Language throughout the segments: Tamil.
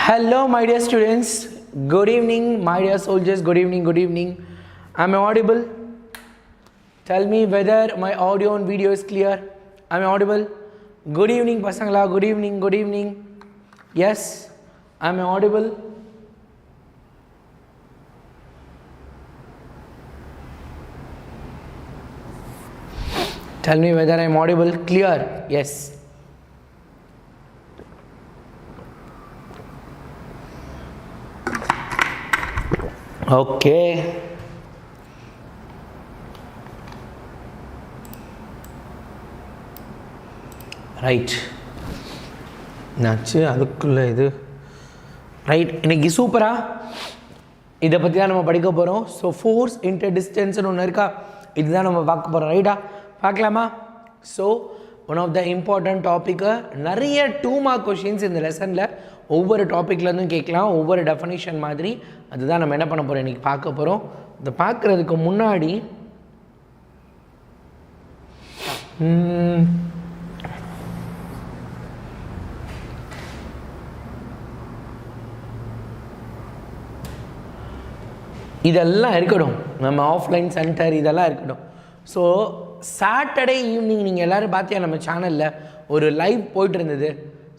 Hello my dear students, good evening my dear soldiers, good evening. Am I audible? Tell me whether my audio and video is clear. Am I audible? Good evening pasangala, good evening. Yes, am I audible? Tell me whether I am audible, clear? Yes. Okay. Right. Notch அதுக்குள்ள இது ரைட். இன்னைக்கு சூப்பரா இதை பற்றி தான் நம்ம படிக்க போகிறோம். ஸோ ஃபோர்ஸ் இன்டர் டிஸ்டன்ஸ்னு ஒன்று இருக்கா, இதுதான் நம்ம பார்க்க போகிறோம். ரைட்டா, பார்க்கலாமா? So one of the important topic நிறைய 2 மார்க் கொஷின்ஸ் இந்த லெசனில் ஒவ்வொரு டாப்பிக்லேருந்தும் கேட்கலாம், ஒவ்வொரு டெஃபனிஷன் மாதிரி. அதுதான் நம்ம என்ன பண்ண போகிறோம் இன்றைக்கி பார்க்க போகிறோம். இதை பார்க்குறதுக்கு முன்னாடி இதெல்லாம் இருக்கட்டும், நம்ம ஆஃப்லைன் சென்டர் இதெல்லாம் இருக்கட்டும். ஸோ சாட்டர்டே ஈவினிங் நீங்கள் எல்லோரும் பார்த்தியா நம்ம சேனலில் ஒரு லைவ் போயிட்டு இருந்தது.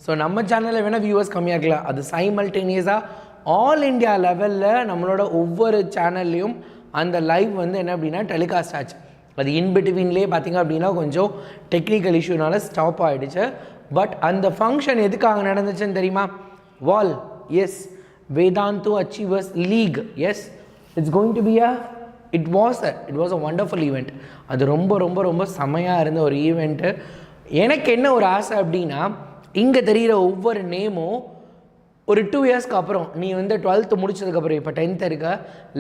ஸோ நம்ம சேனலில் வேணால் வியூவர்ஸ் கம்மியாக இருக்கலாம், அது சைமல்டேனியஸாக ஆல் இண்டியா லெவலில் நம்மளோட ஒவ்வொரு சேனல்லையும் அந்த லைவ் வந்து என்ன அப்படின்னா டெலிகாஸ்ட் ஆச்சு. அது இன்பிட்வீன்லேயே பார்த்திங்க அப்படின்னா கொஞ்சம் டெக்னிக்கல் இஷ்யூனால ஸ்டாப் ஆகிடுச்சு. பட் அந்த ஃபங்க்ஷன் எதுக்காக நடந்துச்சுன்னு தெரியுமா? Well, yes, Vedantu achievers league, yes, it's going to be it was a wonderful event. அது ரொம்ப ரொம்ப ரொம்ப செமையாக இருந்த ஒரு ஈவெண்ட்டு. எனக்கு என்ன ஒரு ஆசை அப்படின்னா, இங்கே தெரிகிற ஒவ்வொரு நேமும் ஒரு 2 இயர்ஸ்க்கு அப்புறம் நீ வந்து 12th முடிச்சதுக்கப்புறம், இப்போ 10th இருக்க,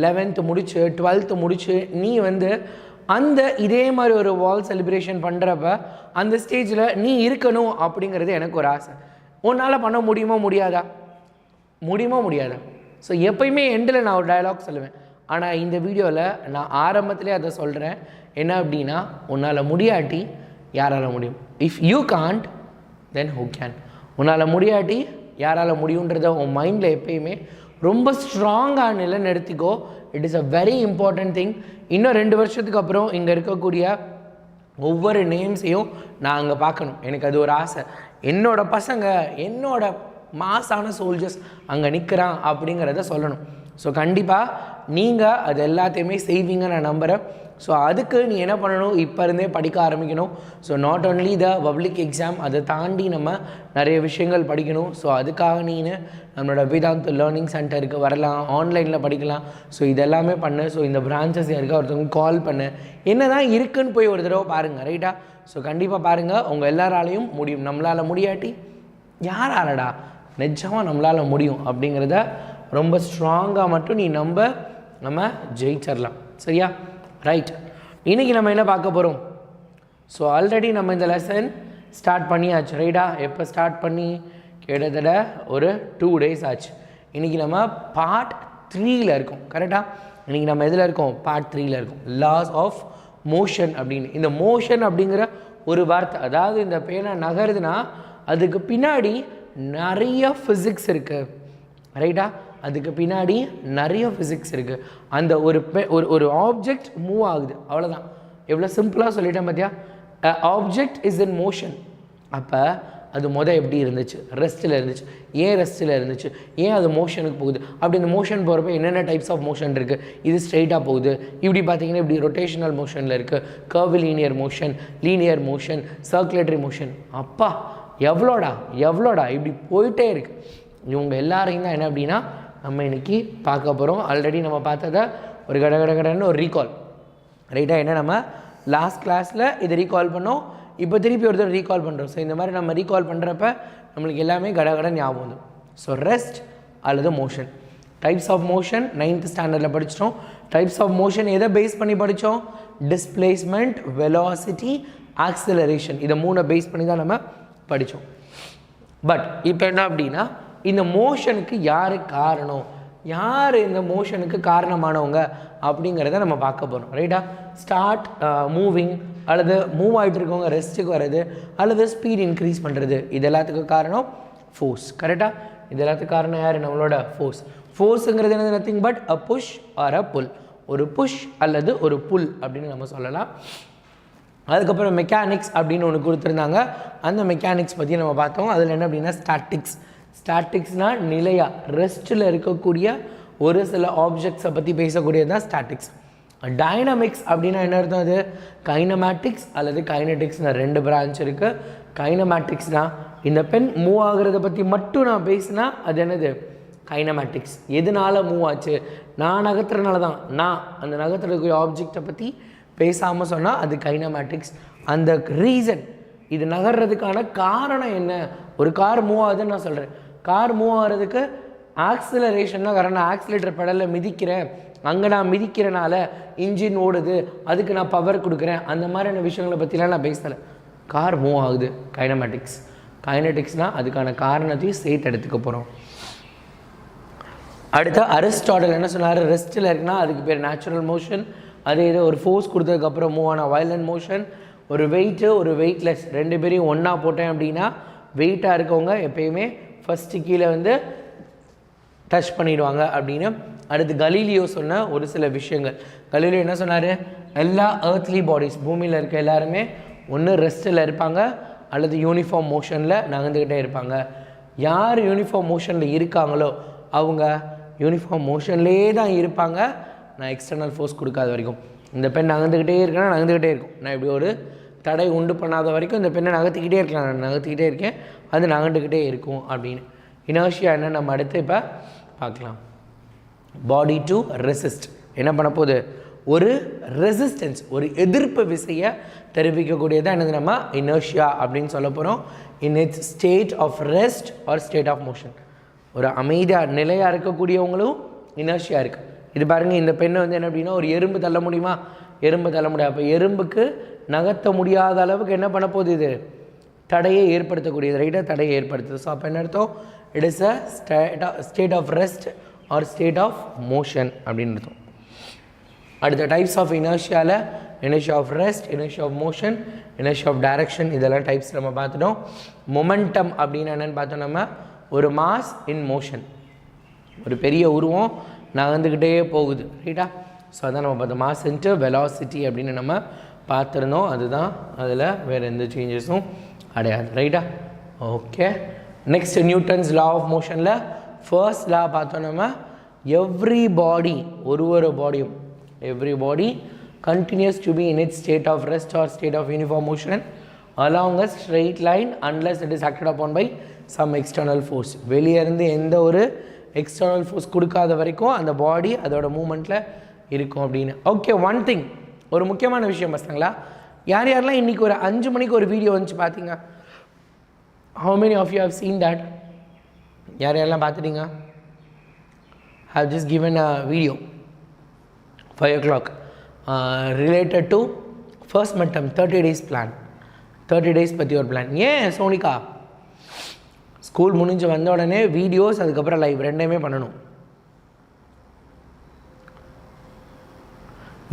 11th முடிச்சு 12th முடிச்சு நீ வந்து அந்த இதே மாதிரி ஒரு வால் செலிப்ரேஷன் பண்ணுறப்ப அந்த ஸ்டேஜில் நீ இருக்கணும் அப்படிங்கிறது எனக்கு ஒரு ஆசை. உன்னால் பண்ண முடியுமா முடியாதா? ஸோ எப்பயுமே எண்டில் நான் ஒரு டயலாக் சொல்லுவேன், ஆனால் இந்த வீடியோவில் நான் ஆரம்பத்திலே அதை சொல்கிறேன். என்ன அப்படின்னா, உன்னால் முடியாட்டி யாரால் முடியும்? If you can't then who can? உன்னால் முடியாட்டி யாரால் முடியுன்றத உன் மைண்டில் எப்பயுமே ரொம்ப ஸ்ட்ராங்காக நிலைநிறுத்திக்கோ. It is a very important thing. இன்னும் 2 வருஷத்துக்கு அப்புறம் இங்கே இருக்கக்கூடிய ஒவ்வொரு நேம்ஸையும் நான் அங்கே பார்க்கணும். எனக்கு அது ஒரு ஆசை. என்னோடய பசங்க, என்னோட மாசான சோல்ஜர்ஸ் அங்கே நிற்கிறான் அப்படிங்கிறத சொல்லணும். ஸோ கண்டிப்பாக நீங்கள் அது எல்லாத்தையுமே செய்வீங்க நான் நம்புகிறேன். ஸோ அதுக்கு நீ என்ன பண்ணணும், இப்போ இருந்தே படிக்க ஆரம்பிக்கணும். So not only the public exam, அதை தாண்டி நம்ம நிறைய விஷயங்கள் படிக்கணும். ஸோ அதுக்காக நீ நம்மளோட வேதாந்த் லேர்னிங் சென்டருக்கு வரலாம், ஆன்லைனில் படிக்கலாம். ஸோ இதெல்லாமே பண்ணு. ஸோ இந்த பிரான்ச்சஸ் யாருக்கா ஒருத்தவங்க கால் பண்ணு, என்ன தான் இருக்குன்னு போய் ஒரு தடவை பாருங்கள். ரைட்டா? ஸோ கண்டிப்பாக பாருங்கள், உங்கள் எல்லாராலையும் முடியும். நம்மளால் முடியாட்டி யாராலடா? நிஜமாக நம்மளால் முடியும் அப்படிங்கிறத ரொம்ப ஸ்ட்ராங்காக மட்டும் நீ நம்ம ஜெயிச்சிடலாம். சரியா? ரைட். இன்றைக்கி நம்ம என்ன பார்க்க போகிறோம்? ஸோ ஆல்ரெடி நம்ம இந்த லெசன் ஸ்டார்ட் பண்ணியாச்சு. ரைட்டா? எப்போ ஸ்டார்ட் பண்ணி கிட்டத்தட்ட ஒரு 2 days ஆச்சு. இன்றைக்கி நம்ம பார்ட் 3ல் இருக்கோம். கரெக்டாக? இன்றைக்கி நம்ம எதில் இருக்கோம்? பார்ட் 3ல் இருக்கோம். லாஸ் ஆஃப் மோஷன் அப்படின்னு. இந்த மோஷன் அப்படிங்கிற ஒரு வார்த்தை, அதாவது இந்த பேனா நகருதுன்னா அதுக்கு பின்னாடி நிறைய ஃபிசிக்ஸ் இருக்குது. ரைட்டா? அதுக்கு பின்னாடி நிறைய ஃபிசிக்ஸ் இருக்குது. அந்த ஒரு ஆப்ஜெக்ட் மூவ் ஆகுது, அவ்வளோதான். எவ்வளோ சிம்பிளாக சொல்லிட்டேன் பார்த்தியா? Object is in motion. அப்போ அது எப்படி இருந்துச்சு? ரெஸ்ட்டில் இருந்துச்சு. ஏன் ரெஸ்ட்டில் இருந்துச்சு? ஏன் அது மோஷனுக்கு போகுது? அப்படி இந்த மோஷன் போகிறப்ப என்னென்ன டைப்ஸ் ஆஃப் மோஷன் இருக்குது? இது ஸ்ட்ரெயிட்டாக போகுது, இப்படி பார்த்தீங்கன்னா இப்படி ரொட்டேஷனல் மோஷனில் இருக்குது, curve linear motion, circulatory motion. அப்பா எவ்வளோடா இப்படி போயிட்டே இருக்குது. இவங்க எல்லாரையும் தான் என்ன அப்படின்னா நம்ம இன்றைக்கி பார்க்க போகிறோம். ஆல்ரெடி நம்ம பார்த்ததை ஒரு கடன்னு ஒரு ரீகால். ரைட்டாக? என்ன நம்ம லாஸ்ட் கிளாஸில் இதை ரீகால் பண்ணோம், இப்போ திருப்பி ஒரு தடவை ரீகால் பண்ணுறோம். ஸோ இந்த மாதிரி நம்ம ரீகால் பண்ணுறப்ப நம்மளுக்கு எல்லாமே கடகடன் ஞாபகம் வந்து. ஸோ ரெஸ்ட் அல்லது motion. Types of motion 9th ஸ்டாண்டர்டில் படிச்சிட்டோம். டைப்ஸ் ஆஃப் மோஷன் எதை பேஸ் பண்ணி படித்தோம்? Displacement, velocity, acceleration. இதை 3 பேஸ் பண்ணி தான் நம்ம படித்தோம். பட் இப்போ என்ன அப்படின்னா, இந்த மோஷனுக்கு யார் காரணம், யார் இந்த மோஷனுக்கு காரணமானவங்க அப்படிங்கிறத நம்ம பார்க்க போகிறோம். ரைட்டா? ஸ்டார்ட் மூவிங் அல்லது மூவ் ஆகிட்டு இருக்கவங்க ரெஸ்ட்டுக்கு வர்றது அல்லது ஸ்பீட் இன்க்ரீஸ் பண்ணுறது, இது எல்லாத்துக்கும் காரணம் ஃபோர்ஸ். கரெக்டாக? இது எல்லாத்துக்கு காரணம் யார்? நம்மளோட ஃபோர்ஸ். ஃபோர்ஸுங்கிறது என்னது? Nothing but a push or a pull. ஒரு புஷ் அல்லது ஒரு புல் அப்படின்னு நம்ம சொல்லலாம். அதுக்கப்புறம் மெக்கானிக்ஸ் அப்படின்னு ஒன்று கொடுத்துருந்தாங்க. அந்த மெக்கானிக்ஸ் பற்றி நம்ம பார்த்தோம். அதில் என்ன அப்படின்னா ஸ்டாட்டிக்ஸ். ஸ்டாட்டிக்ஸ்னால் நிலையாக ரெஸ்ட்டில் இருக்கக்கூடிய ஒரு சில ஆப்ஜெக்ட்ஸை பற்றி பேசக்கூடியது தான் ஸ்டாட்டிக்ஸ். டைனமிக்ஸ் அப்படின்னா என்ன அர்த்தம்? அது கைனமேட்டிக்ஸ் அல்லது கைனடிக்ஸ்னு 2 பிரான்ச் இருக்குது. கைனமேட்டிக்ஸ்னால் இந்த பென் மூவ் ஆகுறத பற்றி மட்டும் நான் பேசினா அது என்னது? கைனமேட்டிக்ஸ். எதனால் மூவ் ஆச்சு? நான் நகர்த்துறதுனால தான். நான் அந்த நகர்த்துறதுக்குரிய ஆப்ஜெக்டை பற்றி பேசாமல் சொன்னால் அது கைனமேட்டிக்ஸ். அந்த ரீசன், இது நகர்றதுக்கான காரணம் என்ன? ஒரு கார் மூவ் ஆகுதுன்னு நான் சொல்கிறேன். கார் மூவ் ஆகிறதுக்கு ஆக்சிலரேஷன்னா காரணம். நான் ஆக்சிலேட்டர் பெடலில் மிதிக்கிறேன், அங்கே நான் மிதிக்கிறனால இன்ஜின் ஓடுது, அதுக்கு நான் பவர் கொடுக்குறேன். அந்த மாதிரியான விஷயங்களை பற்றிலாம் நான் பேசலை. கார் மூவ் ஆகுது, கைனமேட்டிக்ஸ். கைனடிக்ஸ்னால் அதுக்கான காரணத்தையும் சேர்த்து எடுத்துக்க போகிறோம். அடுத்து அரிஸ்டாட்டில் என்ன சொன்னார்? ரெஸ்ட்டில் இருக்குன்னா அதுக்கு பேர் நேச்சுரல் மோஷன். அதே இது ஒரு ஃபோர்ஸ் கொடுத்ததுக்கப்புறம் மூவ் ஆன வயலண்ட் மோஷன். ஒரு வெயிட்டு ஒரு வெயிட்லெஸ் 2 பேரையும் ஒன்றா போட்டேன் அப்படின்னா வெயிட்டாக இருக்கவங்க எப்பயுமே ஃபஸ்ட்டு கீழே வந்து டச் பண்ணிடுவாங்க அப்படின்னு. அடுத்து கலீலியோ சொன்ன ஒரு சில விஷயங்கள். கலீலியோ என்ன சொன்னார்? எல்லா எர்த்லி பாடிஸ், பூமியில் இருக்க எல்லாருமே ஒன்று ரெஸ்ட்டில் இருப்பாங்க அல்லது யூனிஃபார்ம் மோஷனில் நகர்ந்துக்கிட்டே இருப்பாங்க. யார் யூனிஃபார்ம் மோஷனில் இருக்காங்களோ அவங்க யூனிஃபார்ம் மோஷன்லேயே தான் இருப்பாங்க, நான் எக்ஸ்டர்னல் ஃபோர்ஸ் கொடுக்காத வரைக்கும். இந்த பெண் நகர்ந்துக்கிட்டே இருக்கேன்னா நகர்ந்துக்கிட்டே இருக்கும். நான் இப்படி ஒரு தடை உண்டு பண்ணாத வரைக்கும் இந்த பெண்ணை நகர்த்திக்கிட்டே இருக்கலாம். நான் நகர்த்திக்கிட்டே இருக்கேன், அது நகர்ந்துக்கிட்டே இருக்கும் அப்படின்னு. இனர்ஷியா என்ன நம்ம அடுத்து இப்போ பார்க்கலாம். பாடி டு ரெசிஸ்ட் என்ன பண்ண போகுது? ஒரு ரெசிஸ்டன்ஸ், ஒரு எதிர்ப்பு விசையை தெரிவிக்கக்கூடியதான் என்னது? நம்ம இனர்ஷியா அப்படின்னு சொல்ல போகிறோம். In its state of rest or state of motion. ஒரு அமைதியாக நிலையாக இருக்கக்கூடியவங்களும் இனர்ஷியா இருக்குது. இது பாருங்கள், இந்த பெண்ணை வந்து என்ன அப்படின்னா ஒரு எறும்பு தள்ள முடியுமா? எறும்பு தள்ள முடியாது. அப்போ எறும்புக்கு நகர்த்த முடியாத அளவுக்கு என்ன பண்ண போகுது? இது தடையை ஏற்படுத்தக்கூடியது, ரைட்டாக தடையை ஏற்படுத்துது. ஸோ அப்போ என்ன அர்த்தம்? It is a state of rest or state of motion அப்படின்னு அர்த்தம். அடுத்த டைப்ஸ் ஆஃப் இனர்ஷியாவில் inertia of rest, inertia of motion, inertia of direction, இதெல்லாம் டைப்ஸ் நம்ம பார்த்துட்டோம். மொமெண்டம் அப்படின்னு என்னென்னு பார்த்தோம் நம்ம? ஒரு மாஸ் இன் மோஷன், ஒரு பெரிய உருவம் நகர்ந்துக்கிட்டே போகுது, ரைட்டா? ஸோ அதான் நம்ம பார்த்தோம். மாஸ் இன்ட்டு வெலாசிட்டி அப்படின்னு நம்ம பார்த்துருந்தோம். அதுதான், அதில் வேறு எந்த சேஞ்சஸும் அடையாது, ரைட்டா? Okay. Next Newton's law of மோஷனில் ஃபர்ஸ்ட் லா பார்த்தோம் நம்ம. எவ்ரி பாடி, ஒரு பாடியும், every body continues to be in its state of rest or state of uniform motion along a straight line unless it is acted upon by some external force. வெளியே இருந்து எந்த ஒரு எக்ஸ்டர்னல் ஃபோர்ஸ் கொடுக்காத வரைக்கும் அந்த பாடி அதோட மூமெண்ட்டில் இருக்கும் அப்படின்னு. ஓகே, ஒன் திங், ஒரு முக்கியமான விஷயம் பசங்களா, யார் யாரெல்லாம் இன்றைக்கி ஒரு 5 மணிக்கு ஒரு வீடியோ வந்துச்சு பார்த்தீங்க? How many of you have seen that? யார் யாரெல்லாம் பார்த்துட்டீங்க? have just given a video 5 o'clock related to first midterm 30 days plan. 30 days பற்றி ஒரு பிளான். ஏன் சோனிகா ஸ்கூல் முடிஞ்சு வந்த உடனே வீடியோஸ், அதுக்கப்புறம் லைவ் ரெண்டையுமே பண்ணணும்?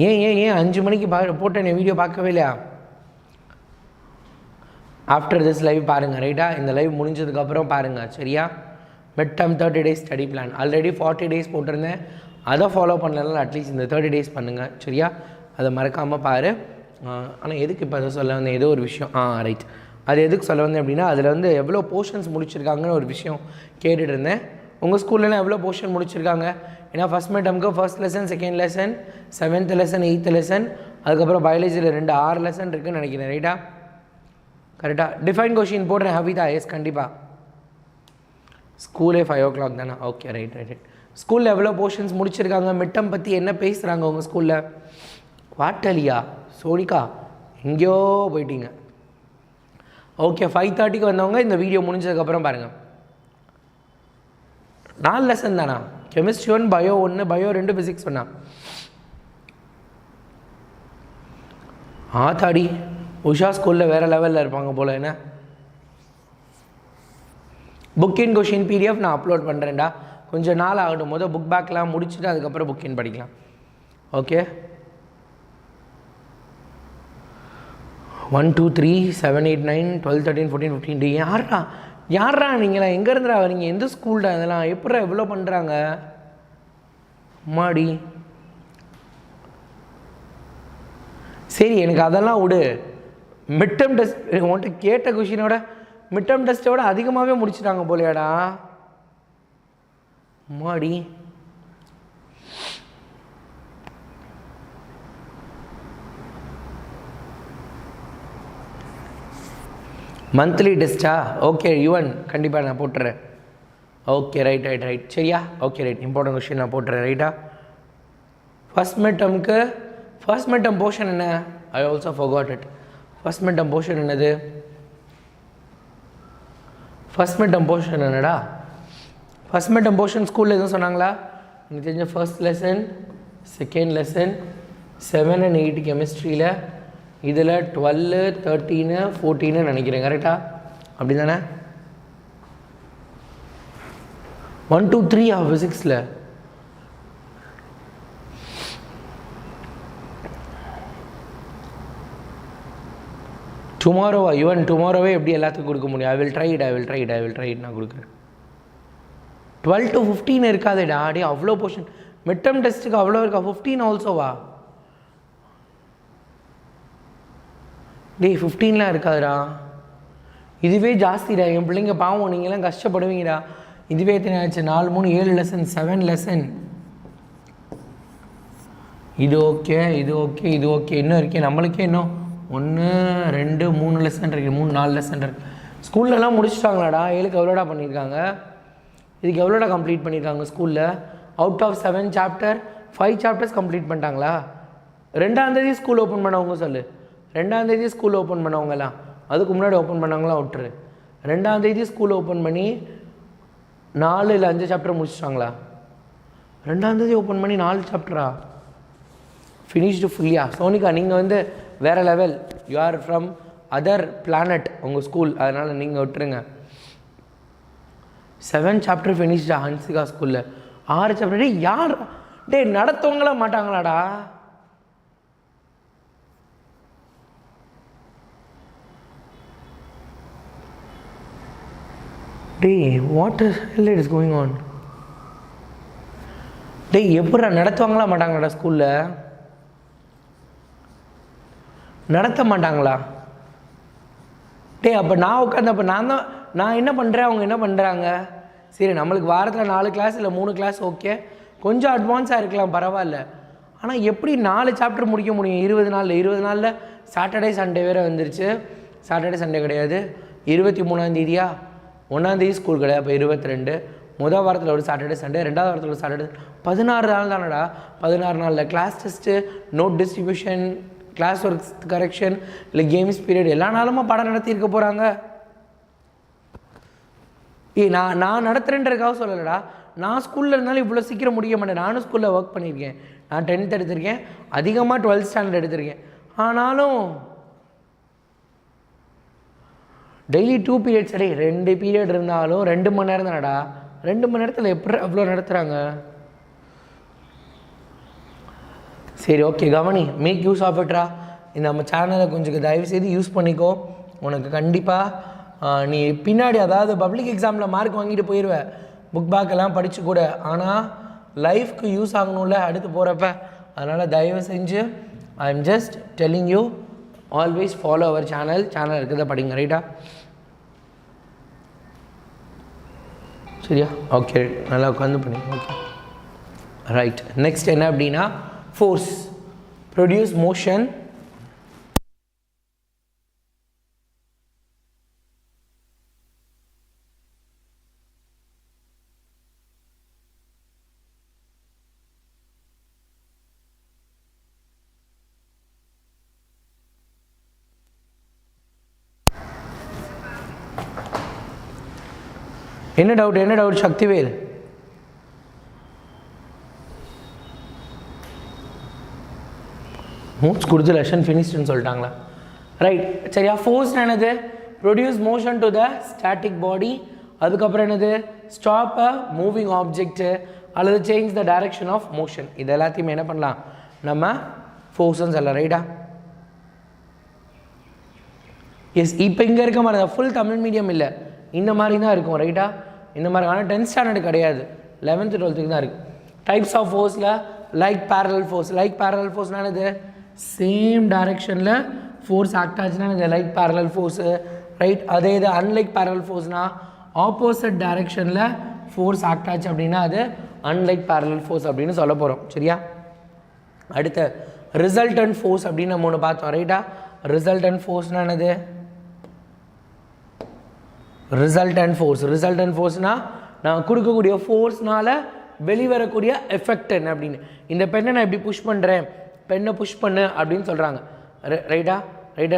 ஏன் 5 மணிக்கு போட்டேன் வீடியோ பார்க்கவே இல்லையா? ஆஃப்டர் திஸ் லைவ் பாருங்கள், ரைட்டா? இந்த லைவ் முடிஞ்சதுக்கப்புறம் பாருங்கள், சரியா? Mid term 30 days study plan already 40 days போட்டிருந்தேன். அதை ஃபாலோ பண்ணலனால அட்லீஸ்ட் இந்த 30 days பண்ணுங்கள், சரியா? அதை மறக்காமல் பாரு. ஆனால் எதுக்கு இப்போ அதை சொல்ல வந்தேன்? ஏதோ ஒரு விஷயம், ரைட், அது எதுக்கு சொல்ல வந்தேன் அப்படின்னா, அதில் வந்து எவ்வளோ போர்ஷன்ஸ் முடிச்சிருக்காங்கன்னு ஒரு விஷயம் கேட்டுட்டு இருந்தேன். உங்கள் ஸ்கூல்லலாம் எவ்வளோ போர்ஷன் முடிச்சிருக்காங்க? ஏன்னா ஃபஸ்ட் மிட்டம்க்கு first lesson, second lesson, 7th lesson, 8th lesson, அதுக்கப்புறம் பயாலஜியில் 6 லெசன் இருக்குதுன்னு நினைக்கிறேன், ரைட்டா? கரெக்டாக டிஃபைன் கொஷின் போடுறேன் ஹபிதா. எஸ், கண்டிப்பாக. ஸ்கூலே 5 o'clock தானே? Okay, right right right. ஸ்கூலில் எவ்வளோ போர்ஷன்ஸ் முடிச்சிருக்காங்க? மிட்டம் பற்றி என்ன பேசுகிறாங்க உங்கள் ஸ்கூலில்? குவார்ட்டர்லியா? சோனிகா எங்கேயோ போயிட்டீங்க. ஓகே, 5:30க்கு வந்தவங்க இந்த வீடியோ முடிஞ்சதுக்கப்புறம் பாருங்கள். 4 லெசன் தானா? Chemistry 1, bio 1, bio 2, physics 1. தாடி உஷா ஸ்கூலில் வேறு லெவலில் இருப்பாங்க போல். என்ன புக்கின் கொஷின் பிடிஎஃப் நான் அப்லோட் பண்ணுறேன்டா, கொஞ்சம் நாள் ஆகட்டும். போது புக் பேக்லாம் முடிச்சுட்டு அதுக்கப்புறம் புக்கின் படிக்கலாம். ஓகே, 1 2 3 7 8 9 12 13 14 15. யாரா யாரா நீங்களா, எங்கேருந்துடா வரீங்க, எந்த ஸ்கூல்டா இதெல்லாம், எப்படா எவ்வளோ பண்ணுறாங்க அம்மாடி. சரி எனக்கு அதெல்லாம் விடு. மிட் டேர்ம் டெஸ்ட் உன்கிட்ட கேட்ட கொஷினோட மிட் டேர்ம் டெஸ்ட்டோட அதிகமாகவே முடிச்சிட்டாங்க போலையாடா அம்மாடி. மந்த்லி டெஸ்ட்டா? ஓகே யுவன் கண்டிப்பாக நான் போட்டுறேன். ஓகே ரைட் ரைட் ரைட் சரியா? ஓகே ரைட், இம்பார்ட்டன்ட் கொஷின் நான் போட்டுறேன் ரைட்டா. ஃபஸ்ட் மிட் டேர்ம் போர்ஷன் என்ன? I also forgot it. First mid term portion என்னது? ஃபஸ்ட் மிட் டேர்ம் போர்ஷன் என்னடா? ஃபஸ்ட் மிட் டேர்ம் போர்ஷன் ஸ்கூலில் எதுவும் சொன்னாங்களா? எனக்கு தெரிஞ்ச first lesson, second lesson, 7 and 8 கெமிஸ்ட்ரியில், இதில் 12, 13, 14 நினைக்கிறேன். கரெக்டா? அப்படி தானே? 1, 2, 3 ஃபிசிக்ஸில். டுமாரோவா யுவன்? டுமாரோவே எப்படி எல்லாத்துக்கும் கொடுக்க முடியும்? ஐ வில் ட்ரை இட் நான் கொடுக்குறேன். 12 to 15 இருக்காதேடா. டே அவ்வளோ போர்ஷன் மிட் டேர்ம் டெஸ்ட்டுக்கு அவ்வளோ இருக்கா? 15 ஆல்சோவா? டே 15லாம் இருக்காதுடா. இதுவே ஜாஸ்திடா. என் பிள்ளைங்க பாவம், நீங்களாம் கஷ்டப்படுவீங்கடா. இதுவே எத்தனை ஆச்சு? 4, 3, 7 லெசன், 7 லெசன். இது ஓகே. இன்னும் இருக்கே நம்மளுக்கே. இன்னும் 1, 2, 3 லெசன் இருக்குது. 3, 4 லெசன் இருக்குது. ஸ்கூல்லலாம் முடிச்சிட்டாங்களாடா? 7க்கு எவ்வளோடா பண்ணியிருக்காங்க? இதுக்கு எவ்வளோடா கம்ப்ளீட் பண்ணியிருக்காங்க ஸ்கூலில்? Out of 7 chapter 5 chapters complete பண்ணிட்டாங்களா? 2ஆம் தேதி ஸ்கூல் ஓப்பன் பண்ணவங்க சொல்லு. 2ஆம் தேதி ஸ்கூல் ஓப்பன் பண்ணவங்கலாம், அதுக்கு முன்னாடி ஓப்பன் பண்ணவங்களாம் விட்டுரு. 2ஆம் தேதி ஸ்கூல் ஓப்பன் பண்ணி 4 இல்லை 5 சாப்டர் முடிச்சிட்டாங்களா? 2ஆம் தேதி ஓப்பன் பண்ணி 4 சாப்டரா? ஃபினிஷ்டு ஃபுல்லியா? சோனிகா நீங்கள் வந்து வேறு level. You are from other planet உங்கள் ஸ்கூல், அதனால் நீங்கள் விட்டுருங்க. 7 சாப்டர் ஃபினிஷ்டா ஹன்சிகா ஸ்கூலில். 6 சாப்டர். யார் டே நடத்தவங்களாம் மாட்டாங்களாடா? டே what hell is going on? டே எப்படா நடத்துவாங்களா மாட்டாங்களாடா ஸ்கூலில்? நடத்த மாட்டாங்களா? டே அப்போ நான் உட்காந்து, அப்போ நான் என்ன பண்ணுறேன், அவங்க என்ன பண்ணுறாங்க? சரி நம்மளுக்கு வாரத்தில் 4 கிளாஸ் இல்லை 3 கிளாஸ் ஓகே, கொஞ்சம் அட்வான்ஸாக இருக்கலாம் பரவாயில்ல. ஆனால் எப்படி 4 சாப்டர் முடிக்க முடியும் 20 நாளில்? சாட்டர்டே சண்டே வேறு வந்துருச்சு. சாட்டர்டே சண்டே கிடையாது. 23ஆம் தேதியா? 1ஆம் தேதி ஸ்கூல் கிடையாது. அப்போ 22. முதல் வாரத்தில் ஒரு சாட்டர்டே சண்டே, 2ஆவது வாரத்தில் ஒரு சாட்டர்டே. 16 நாள் தானடா. 16 நாளில் class test, note distribution, class works correction, இல்லை கேம்ஸ் பீரியட், எல்லா நாளுமா பாடம் நடத்தியிருக்க போகிறாங்க. நான் நடத்துகிறேன்றதுக்காக சொல்லலடா. நான் ஸ்கூலில் இருந்தாலும் இவ்வளோ சீக்கிரம் முடிக்க மாட்டேன். நானும் ஸ்கூலில் ஒர்க் பண்ணியிருக்கேன். நான் 10th எடுத்திருக்கேன், அதிகமாக 12th ஸ்டாண்டர்ட் எடுத்திருக்கேன். ஆனாலும் டெய்லி 2 பீரியட்ஸ் அடே 2 பீரியட் இருந்தாலும் 2 மணி நேரம் தானடா. 2 மணி நேரத்தில் எப்படி அவ்வளோ நடத்துகிறாங்க? சரி ஓகே கவனி, மேக் யூஸ் ஆஃப் இட்ரா. இந்த நம்ம சேனலை கொஞ்சம் தயவு செய்து யூஸ் பண்ணிக்கோ. உனக்கு கண்டிப்பாக நீ பின்னாடி அதாவது பப்ளிக் எக்ஸாமில் மார்க் வாங்கிட்டு போயிடுவேன், புக் பேக்கெல்லாம் படித்து கூட. ஆனால் லைஃப்க்கு யூஸ் ஆகணும்ல அடுத்து போகிறப்ப. அதனால் தயவு செஞ்சு I am just telling you, always follow our channel இருக்கிறத படிங்க ரைட்டா? சரியா? ஓகே நல்லா உட்காந்து பண்ணி. Okay right. நெக்ஸ்ட் என்ன அப்படின்னா ஃபோர்ஸ் ப்ரொடியூஸ் மோஷன். என்ன டவுட் சக்திவேல்? நோட்ஸ் கொடுத்து லெசன் ஃபினிஷ்டுன்னு சொல்லிட்டாங்களா? ரைட் சரியா? ஃபோர்ஸ் என்னது? Produce motion to the static body. அதுக்கப்புறம் என்னது? ஸ்டாப் அ மூவிங் ஆப்ஜெக்ட் அல்லது change the direction of motion. இது எல்லாத்தையுமே என்ன பண்ணலாம் நம்ம ஃபோர்ஸ்ன்னு சொல்லலாம் ரைட்டா? எஸ். இப்போ இங்கே இருக்க மாதிரி ஃபுல் தமிழ் மீடியம் இல்லை, இந்த மாதிரி தான் இருக்கும் ரைட்டா. இந்த மாதிரி ஆனால் 10th ஸ்டாண்டர்டு கிடையாது, 11th 12th தான் இருக்குது. டைப்ஸ் ஆஃப் ஃபோர்ஸில் like parallel force. Like parallel ஃபோர்ஸ்னால் இது சேம் டைரெக்ஷனில் ஃபோர்ஸ் ஆக்ட் ஆச்சுன்னா இது லைக் பேரலல் ஃபோர்ஸு ரைட். அதே இது அன்லைக் பேரலல் ஃபோர்ஸ்னால் ஆப்போசிட் டைரெக்ஷனில் ஃபோர்ஸ் ஆக்ட் ஆச்சு அப்படின்னா அது அன்லைக் பேரலல் ஃபோர்ஸ் அப்படின்னு சொல்ல போகிறோம் சரியா. அடுத்த ரிசல்டன்ட் ஃபோர்ஸ் அப்படின்னு நம்ம ஒன்று பார்த்தோம் ரைட்டா. ரிசல்டன்ட் ஃபோர்ஸ்னால் என்னது? ரிசல்டன்ட் ஃபோர்ஸ்னால் நான் கொடுக்கக்கூடிய ஃபோர்ஸ்னால் வெளிவரக்கூடிய எஃபெக்ட் என்ன அப்படின்னு. இந்த பெண்ணை நான் எப்படி புஷ் பண்ணுறேன், பெண்ணை புஷ் பண்ணு அப்படின்னு சொல்கிறாங்க ரைட்டா.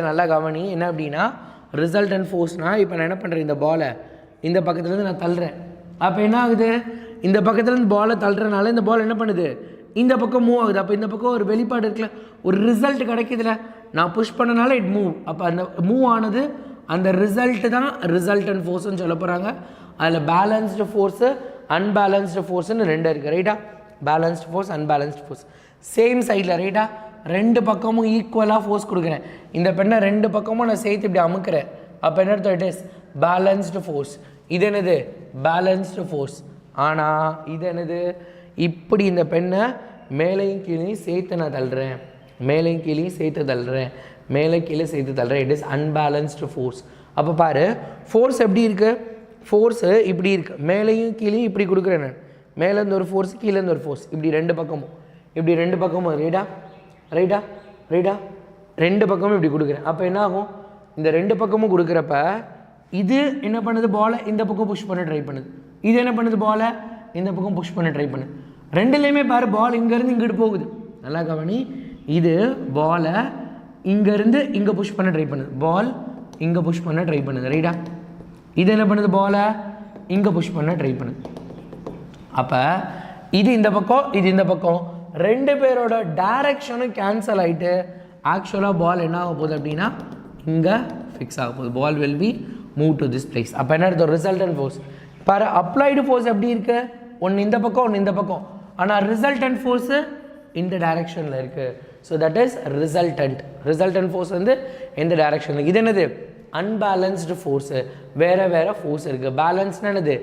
நல்லா கவனி. என்ன அப்படின்னா ரிசல்டன்ட் ஃபோர்ஸ்னால் இப்போ நான் என்ன பண்ணுறேன், இந்த பாலை இந்த பக்கத்துலேருந்து நான் தள்ளுறேன். அப்போ என்ன ஆகுது, இந்த பக்கத்துலேருந்து பாலை தள்ளுறதுனால இந்த பால் என்ன பண்ணுது, இந்த பக்கம் மூவ் ஆகுது. அப்போ இந்த பக்கம் ஒரு வெளிப்பாடு இருக்குல்ல, ஒரு ரிசல்ட் கிடைக்குதுல, நான் புஷ் பண்ணனால இட் மூவ். அப்போ அந்த மூவ் ஆனது அந்த ரிசல்ட்டு தான் ரிசல்டன்ட் ஃபோர்ஸ்ன்னு சொல்ல போகிறாங்க. அதில் பேலன்ஸ்டு ஃபோர்ஸு அன்பேலன்ஸ்டு ஃபோர்ஸ்ன்னு ரெண்டு இருக்குது ரைட்டா. Balanced force unbalanced force same சைடில் ரைட்டா. ரெண்டு பக்கமும் ஈக்குவலாக ஃபோர்ஸ் கொடுக்குறேன். இந்த பெண்ணை ரெண்டு பக்கமும் நான் சேர்த்து இப்படி அமுக்கிறேன். அப்போ என்ன அர்த்தம், இட் இஸ் பேலன்ஸ்டு ஃபோர்ஸ். இது என்னது பேலன்ஸ்டு ஃபோர்ஸ். ஆனால் இது என்னது, இப்படி இந்த பெண்ணை மேலையும் கீழையும் சேர்த்து நான் தள்ளுறேன், மேலையும் கீழையும் சேர்த்து தள்ளுறேன், மேலே கீழே சேர்த்து தள்ளுறேன். It is unbalanced force. அப்போ பாரு ஃபோர்ஸ் எப்படி இருக்குது, ஃபோர்ஸு இப்படி இருக்குது, மேலேயும் கீழேயும் இப்படி கொடுக்குறேன் நான். மேலேருந்து ஒரு ஃபோர்ஸ் கீழேருந்து ஒரு ஃபோர்ஸ், இப்படி ரெண்டு பக்கமும் ரைட்டா ரெண்டு பக்கமும் இப்படி கொடுக்குறேன். அப்போ என்ன ஆகும், இந்த ரெண்டு பக்கமும் கொடுக்குறப்ப இது என்ன பண்ணுது, பாலை இந்த பக்கம் புஷ் பண்ண ட்ரை பண்ணுது. இது என்ன பண்ணுது, பாலை இந்த பக்கம் புஷ் பண்ண ட்ரை பண்ணுது. ரெண்டுலேயுமே பாரு பால் இங்கேருந்து இங்கிட்டு போகுது. நல்லா கவனி. இது பாலை இங்கேருந்து இங்கே புஷ் பண்ண ட்ரை பண்ணுது, பால் இங்கே புஷ் பண்ண ட்ரை பண்ணுது ரைட்டா. இது என்ன பண்ணுது, பாலை இங்கே புஷ் பண்ண ட்ரை பண்ணுது. அப்போ இது இந்த பக்கம் இது இந்த பக்கம், ரெண்டு பேரோட டைரக்ஷனும் கேன்சல் ஆகிட்டு ஆக்சுவலாக பால் என்ன ஆக போகுது அப்படின்னா இங்கே ஃபிக்ஸ் ஆக போகுது. Ball will be move to this place. அப்போ என்ன அர்த்தம், ரிசல்டன்ட் ஃபோர்ஸ். பாரு அப்ளைடு ஃபோர்ஸ் எப்படி இருக்கு, ஒன்று இந்த பக்கம் ஒன்று இந்த பக்கம், ஆனால் ரிசல்டன்ட் ஃபோர்ஸு இந்த டைரக்ஷனில் இருக்குது. So that is resultant force வந்து எந்த டைரக்ஷனில். இது என்னது அன்பேலன்ஸ்டு ஃபோர்ஸு, வேறு ஃபோர்ஸ் இருக்குது. பேலன்ஸ்னு என்னது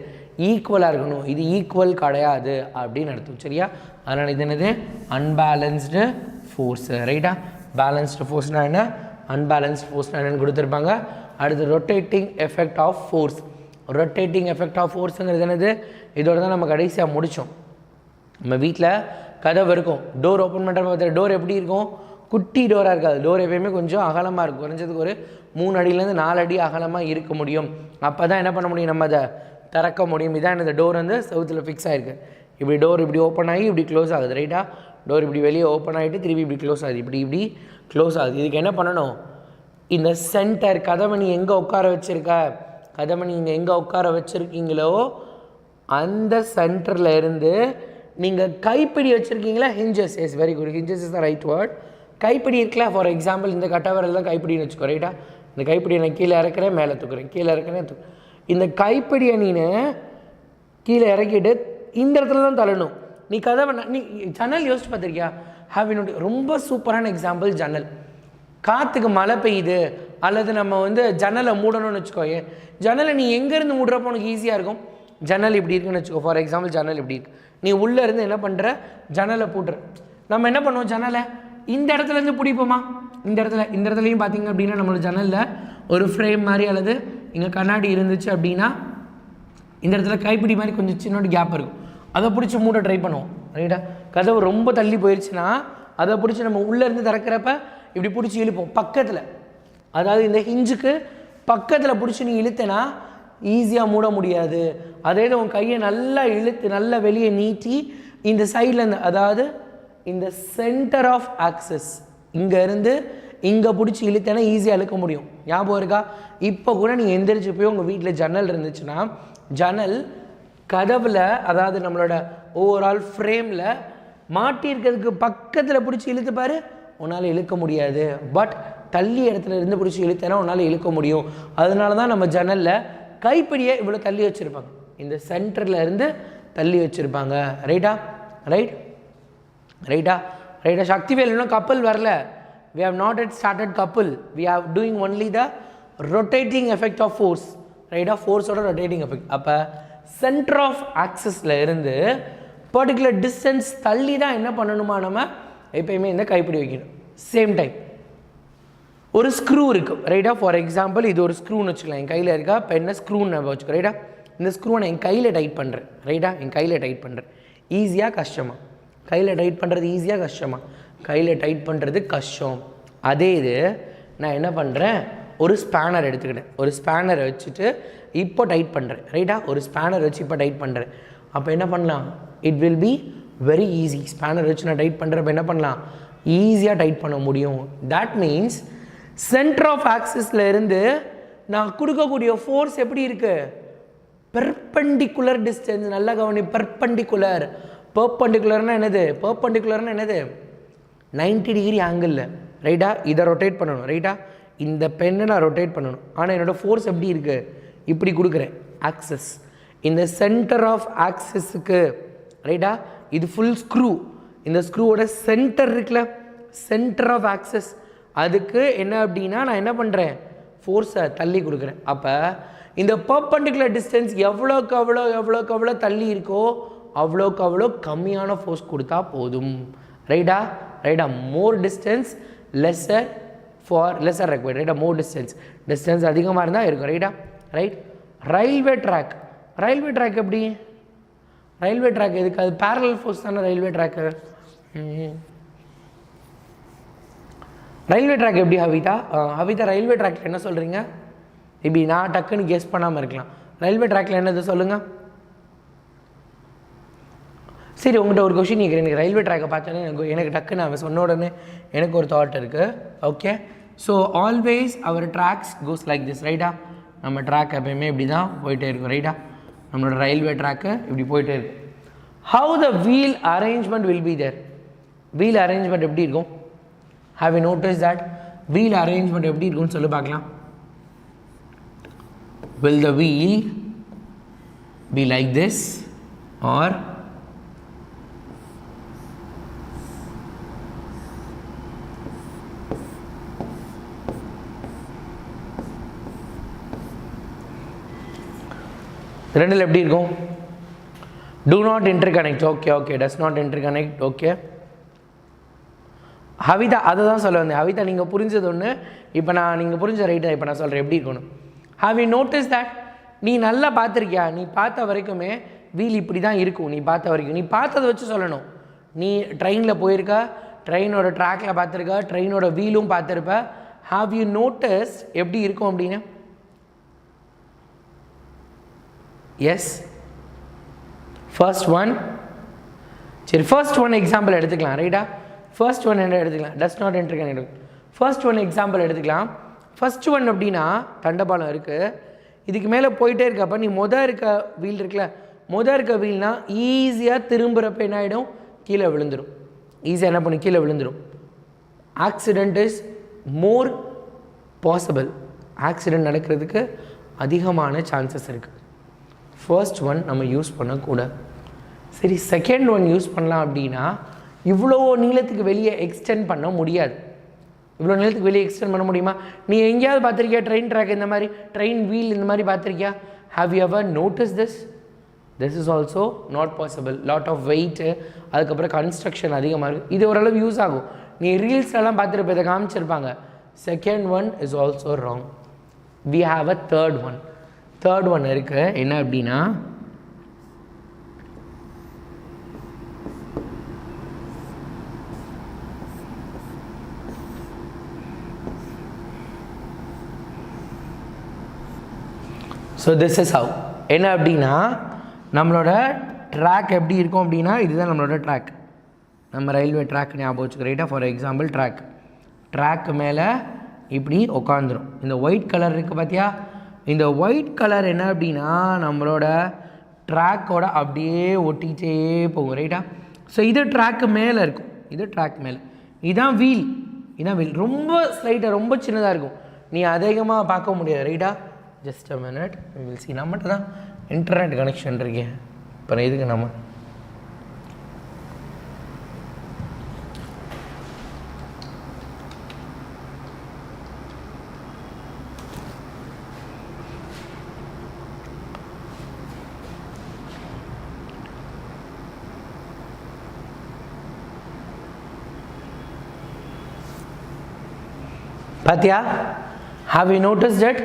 ஈக்குவலாக இருக்கணும், இது ஈக்குவல் கிடையாது அப்படின்னு அர்த்தம் சரியா. அதனால் இது என்னது அன்பேலன்ஸ்டு ஃபோர்ஸு ரைட்டா. பேலன்ஸ்டு ஃபோர்ஸ்னால் என்ன, அன்பேலன்ஸ்டு ஃபோர்ஸ்னால் என்னென்னு கொடுத்துருப்பாங்க. அடுத்து rotating effect of force. Rotating effect of ஃபோர்ஸுங்கிறது என்னது, இதோட தான் நம்ம கடைசியாக முடித்தோம். நம்ம வீட்டில் கதவு இருக்கும், டோர் ஓப்பன் பண்ணுற பார்த்துட்டு டோர் எப்படி இருக்கும், குட்டி டோராக இருக்காது. டோர் எப்பயுமே கொஞ்சம் அகலமாக இருக்கும், குறைஞ்சதுக்கு ஒரு 3 அடியிலேருந்து 4 அடி அகலமாக இருக்க முடியும். அப்போ தான் என்ன பண்ண முடியும், நம்ம அதை திறக்க முடியும். இதான் இந்த டோர் வந்து செவுத்தில் ஃபிக்ஸ் ஆகிருக்கு. இப்படி டோர் இப்படி ஓப்பன் ஆகி இப்படி க்ளோஸ் ஆகுது ரைட்டா. டோர் இப்படி வெளியே ஓப்பன் ஆகிட்டு திருப்பி இப்படி க்ளோஸ் ஆகுது, இப்படி க்ளோஸ் ஆகுது. இதுக்கு என்ன பண்ணணும், இந்த சென்டர் கதவை நீ எங்கே உட்கார வச்சுருக்க, கதவை நீங்கள் எங்கே உட்கார வச்சுருக்கீங்களோ அந்த சென்டரில் இருந்து நீங்கள் கைப்பிடி வச்சுருக்கீங்களா, hinges. Yes very good, hinges is the right word. கைப்பிடி இருக்குல்ல, ஃபார் எக்ஸாம்பிள் இந்த கட்டவரில் தான் கைப்பிடின்னு வச்சுக்கோ ரைட்டா. இந்த கைப்பிடியை நான் கீழே இறக்குறேன், மேலே தூக்குறேன், கீழே இறக்குறேன், இந்த கைப்பிடியை நீ கீழே இறக்கிட்டு இந்த இடத்துல தான் தள்ளணும். நீ கதவை நீ ஜன்னல் யோசிச்சு பார்த்துருக்கியா, ஹாவ் நோட். ரொம்ப சூப்பரான எக்ஸாம்பிள் ஜன்னல். காற்றுக்கு மழை பெய்யுது அல்லது நம்ம வந்து ஜன்னலை மூடணும்னு வச்சுக்கோயே, ஜன்னலை நீ எங்கேருந்து மூடுறப்போ உனக்கு ஈஸியாக இருக்கும். ஜன்னல் இப்படி இருக்குன்னு வச்சுக்கோ, ஃபார் எக்ஸாம்பிள் ஜன்னல் இப்படி இருக்குது, நீ உள்ளே இருந்து என்ன பண்ணுற, ஜன்னலை பூட்டுற. நம்ம என்ன பண்ணுவோம், ஜன்னலை இந்த இடத்துலேருந்து பிடிப்போமா, இந்த இடத்துலையும் பார்த்திங்க அப்படின்னா நம்மளோட ஜன்னலில் ஒரு ஃப்ரேம் மாதிரி அல்லது இங்கே கண்ணாடி இருந்துச்சு அப்படின்னா இந்த இடத்துல கைப்பிடி மாதிரி கொஞ்சம் சின்னோட கேப் இருக்கும், அதை பிடிச்சி மூட ட்ரை பண்ணுவோம் ரைட்டா. கதவு ரொம்ப தள்ளி போயிடுச்சுன்னா அதை பிடிச்சி நம்ம உள்ளேருந்து திறக்கிறப்ப இப்படி பிடிச்சி இழுப்போம் பக்கத்தில், அதாவது இந்த ஹிஞ்சுக்கு பக்கத்தில் பிடிச்சி நீ இழுத்தேன்னா ஈஸியாக மூட முடியாது. அதே உன் கையை நல்லா இழுத்து நல்லா வெளியே நீட்டி இந்த சைட்லேருந்து, அதாவது இந்த சென்டர் ஆஃப் ஆக்சஸ் இங்கேருந்து இங்கே பிடிச்சி இழுத்தேன்னா ஈஸியாக இழுக்க முடியும். ஞாபகம் இருக்கா? இப்போ கூட நீங்கள் எந்திரிச்சு போய் உங்கள் வீட்டில் ஜன்னல் இருந்துச்சுன்னா ஜன்னல் கதவில், அதாவது நம்மளோட ஓவரால் ஃப்ரேமில் மாட்டியிருக்கிறதுக்கு பக்கத்தில் பிடிச்சி இழுத்து பாரு, உன்னால் இழுக்க முடியாது. பட் தள்ளி இடத்துல இருந்து பிடிச்சி இழுத்தேன்னா உன்னால் இழுக்க முடியும். அதனால தான் நம்ம ஜன்னலில் கைப்பிடியை இவ்வளோ தள்ளி வச்சுருப்பாங்க, இந்த சென்டரில் இருந்து தள்ளி வச்சுருப்பாங்க ரைட்டா. ரைட்டா. சக்திவேல் இன்னும் கப்பல் வரல. We have not yet started couple. We are doing only the rotating effect of force. ரைட்டா ஃபோர்ஸோட ரொட்டேட்டிங் எஃபெக்ட். அப்போ சென்டர் ஆஃப் ஆக்சிஸில் இருந்து பர்டிகுலர் டிஸ்டன்ஸ் தள்ளி தான் என்ன பண்ணணுமா நம்ம எப்பயுமே இந்த கைப்பிடி வைக்கணும். சேம் டைம் ஒரு ஸ்க்ரூ இருக்குது ரைட்டா. ஃபார் எக்ஸாம்பிள் இது ஒரு ஸ்க்ரூன்னு வச்சுக்கலாம். என் கையில் இருக்கா இப்போ என்ன ஸ்க்ரூன்னு நம்ம வச்சுக்கோ ரைட்டா. இந்த ஸ்க்ரூவை நான் என் கையில் டைட் பண்ணுறேன் ரைட்டா. என் கையில் டைட் பண்ணுறேன். ஈஸியாக கஷ்டமா? கையில் டைட் பண்ணுறது ஈஸியாக கஷ்டமா? கையில் டைட் பண்ணுறது கஷ்டம். அதே இது நான் என்ன பண்ணுறேன், ஒரு ஸ்பேனர் எடுத்துக்கிட்டேன். ஒரு ஸ்பேனரை வச்சுட்டு இப்போ டைட் பண்ணுறேன் ரைட்டா. ஒரு ஸ்பேனர் வச்சு இப்போ டைட் பண்ணுறேன். அப்போ என்ன பண்ணலாம், it will be very easy. Spanner வச்சு நான் டைட் பண்ணுறப்ப என்ன பண்ணலாம், ஈஸியாக டைட் பண்ண முடியும். தட் மீன்ஸ் சென்டர் ஆஃப் ஆக்சிஸில் இருந்து நான் கொடுக்கக்கூடிய ஃபோர்ஸ் எப்படி இருக்குது, பெர்பெண்டிகுலர் டிஸ்டன்ஸ். நல்லா கவனி, பெர்பெண்டிகுலர். பெர்பெண்டிகுலர்னா என்னது, பெர்பெண்டிகுலர்னா என்னது, 90 டிகிரி ஆங்கிளில் ரைட்டா. இதை ரொட்டேட் பண்ணணும் ரைட்டா. இந்த பெண்ணை நான் ரொட்டேட் பண்ணணும். ஆனால் என்னோடய ஃபோர்ஸ் எப்படி இருக்குது, இப்படி கொடுக்குறேன் ஆக்சிஸ். இந்த சென்டர் ஆஃப் ஆக்சிஸுக்கு ரைட்டா, இது ஃபுல் ஸ்க்ரூ. இந்த ஸ்க்ரூவோட சென்டர் இருக்குல்ல, சென்டர் ஆஃப் ஆக்சிஸ், அதுக்கு என்ன அப்படின்னா நான் என்ன பண்ணுறேன், ஃபோர்ஸை தள்ளி கொடுக்குறேன். அப்போ இந்த பர்பெண்டிகுலர் டிஸ்டன்ஸ் எவ்வளோக்கு எவ்வளோ தள்ளி இருக்கோ அவ்வளோக்கு அவ்வளோ கம்மியான ஃபோர்ஸ் கொடுத்தா போதும் ரைட்டா. ரைட்டா, more distance lesser for lesser required ரைட்டா. மோர் டிஸ்டன்ஸ் அதிகமாக இருந்தால் இருக்கும் ரைட்டா. Right. Railway track. Railway track எப்படி, ரயில்வே ட்ராக் எதுக்கு, அது பேரலல் ஃபோர்ஸ் தானே ரயில்வே ட்ராக்கு. ரயில்வே ட்ராக் எப்படி ஹவிதா, ஹவிதா ரயில்வே ட்ராக்கில் என்ன சொல்கிறீங்க, இப்படி நான் டக்குன்னு கெஸ் பண்ணாமல் இருக்கலாம். ரயில்வே ட்ராக்கில் என்னது சொல்லுங்கள். சரி, உங்கள்கிட்ட ஒரு கொஷின் கேட்குறேன். எனக்கு ரயில்வே ட்ராக்கை பார்த்தோன்னே எனக்கு டக்குன்னு அவன் சொன்ன உடனே எனக்கு ஒரு தாட் இருக்குது. Okay, so always our tracks goes like this ரைட்டா. நம்ம ட்ராக் எப்பயுமே இப்படி தான் போயிட்டே இருக்கும் ரைட்டா. நம்மளோட ரயில்வே ட்ராக்கு இப்படி போயிட்டே இருக்கும். How the wheel arrangement will be there. Wheel arrangement எப்படி இருக்கும், have you notice that, wheel arrangement எப்படி இருக்கும்னு சொல்லி பார்க்கலாம். Will the wheel be like this or ரெண்டில் எப்படி இருக்கும், do not interconnect. Okay does not interconnect. Okay Havitha அதை தான் சொல்ல வந்தேன். ஹவிதா நீங்கள் புரிஞ்சது ஒன்று, இப்போ நீங்கள் புரிஞ்ச ரைட்டாக இப்போ நான் சொல்கிறேன் எப்படி இருக்கணும். ஹாவ் யூ நோட்டிஸ் தட், நீ நல்லா பார்த்துருக்கியா, நீ பார்த்த வரைக்குமே வீல் இப்படி தான் இருக்கும். நீ பார்த்த வரைக்கும், நீ பார்த்ததை வச்சு சொல்லணும். நீ ட்ரெயினில் போயிருக்க, ட்ரெயினோட ட்ராக்கில் பார்த்துருக்க, ட்ரெயினோட வீலும் பார்த்துருப்ப. ஹாவ் யூ நோட்டிஸ் எப்படி இருக்கும் அப்படின்னு. Yes, first one. சரி, ஃபர்ஸ்ட் ஒன் எக்ஸாம்பிள் எடுத்துக்கலாம் ரைட்டா. ஃபர்ஸ்ட் ஒன் என்ன எடுத்துக்கலாம், does not interconnect. First one example எடுத்துக்கலாம். ஃபர்ஸ்ட் ஒன் அப்படின்னா தண்டபாலம் இருக்குது, இதுக்கு மேலே போயிட்டே இருக்கப்போ நீ இருக்க வீல் இருக்குல்ல, இருக்க வீல்னால் ஈஸியாக திரும்புகிறப்ப என்ன ஆகிடும், கீழே விழுந்துடும். ஈஸியாக என்ன பண்ணும், கீழே விழுந்துடும். Accident is more possible. Accident நடக்கிறதுக்கு அதிகமான சான்சஸ் இருக்குது. ஃபர்ஸ்ட் ஒன் நம்ம யூஸ் பண்ணக்கூடாது. சரி, செகண்ட் ஒன் யூஸ் பண்ணலாம் அப்படின்னா இவ்வளோ நீளத்துக்கு வெளியே எக்ஸ்டெண்ட் பண்ண முடியாது. இவ்வளோ நீளத்துக்கு வெளியே எக்ஸ்டெண்ட் பண்ண முடியுமா? நீ எங்கேயாவது பார்த்துருக்கியா ட்ரெயின் ட்ராக் இந்த மாதிரி, ட்ரெயின் வீல் இந்த மாதிரி பார்த்துருக்கியா? Have you ever notice this? This is also not possible. Lot of weight, அதுக்கப்புறம் கன்ஸ்ட்ரக்ஷன் அதிகமாக இருக்குது. இது ஓரளவு யூஸ் ஆகும். நீ ரீல்ஸ்லாம் பார்த்துருப்ப, இதை காமிச்சிருப்பாங்க. Second one is also wrong. We have a third one. Third one இருக்குது, என்ன அப்படின்னா ஸோ திஸ் இஸ் ஹவ். என்ன அப்படின்னா நம்மளோட ட்ராக் எப்படி இருக்கும் அப்படின்னா இதுதான் நம்மளோட ட்ராக். நம்ம ரயில்வே ட்ராக் ஞாபகம் வச்சுக்க ரைட்டா. ஃபார் எக்ஸாம்பிள் ட்ராக்கு மேலே இப்படி உட்காந்துரும். இந்த ஒயிட் கலர் இருக்குது பார்த்தியா, இந்த ஒயிட் கலர் என்ன அப்படின்னா நம்மளோட ட்ராக்கோட அப்படியே ஒட்டிகிட்டே போகும் ரைட்டா. ஸோ இது ட்ராக்கு மேலே இருக்கும், இது ட்ராக் மேலே. இதுதான் வீல், இதுதான் வீல். ரொம்ப ஸ்லைட்டாக ரொம்ப சின்னதாக இருக்கும், நீ அதிகமாக பார்க்க முடியாது ரைட்டா. Just a minute, we will see. நம்மகிட்ட தான் இன்டர்நெட் கனெக்ஷன் இருக்கேன், அப்புறம் எதுக்கு நம்ம பாத்தியா? Have you noticed that?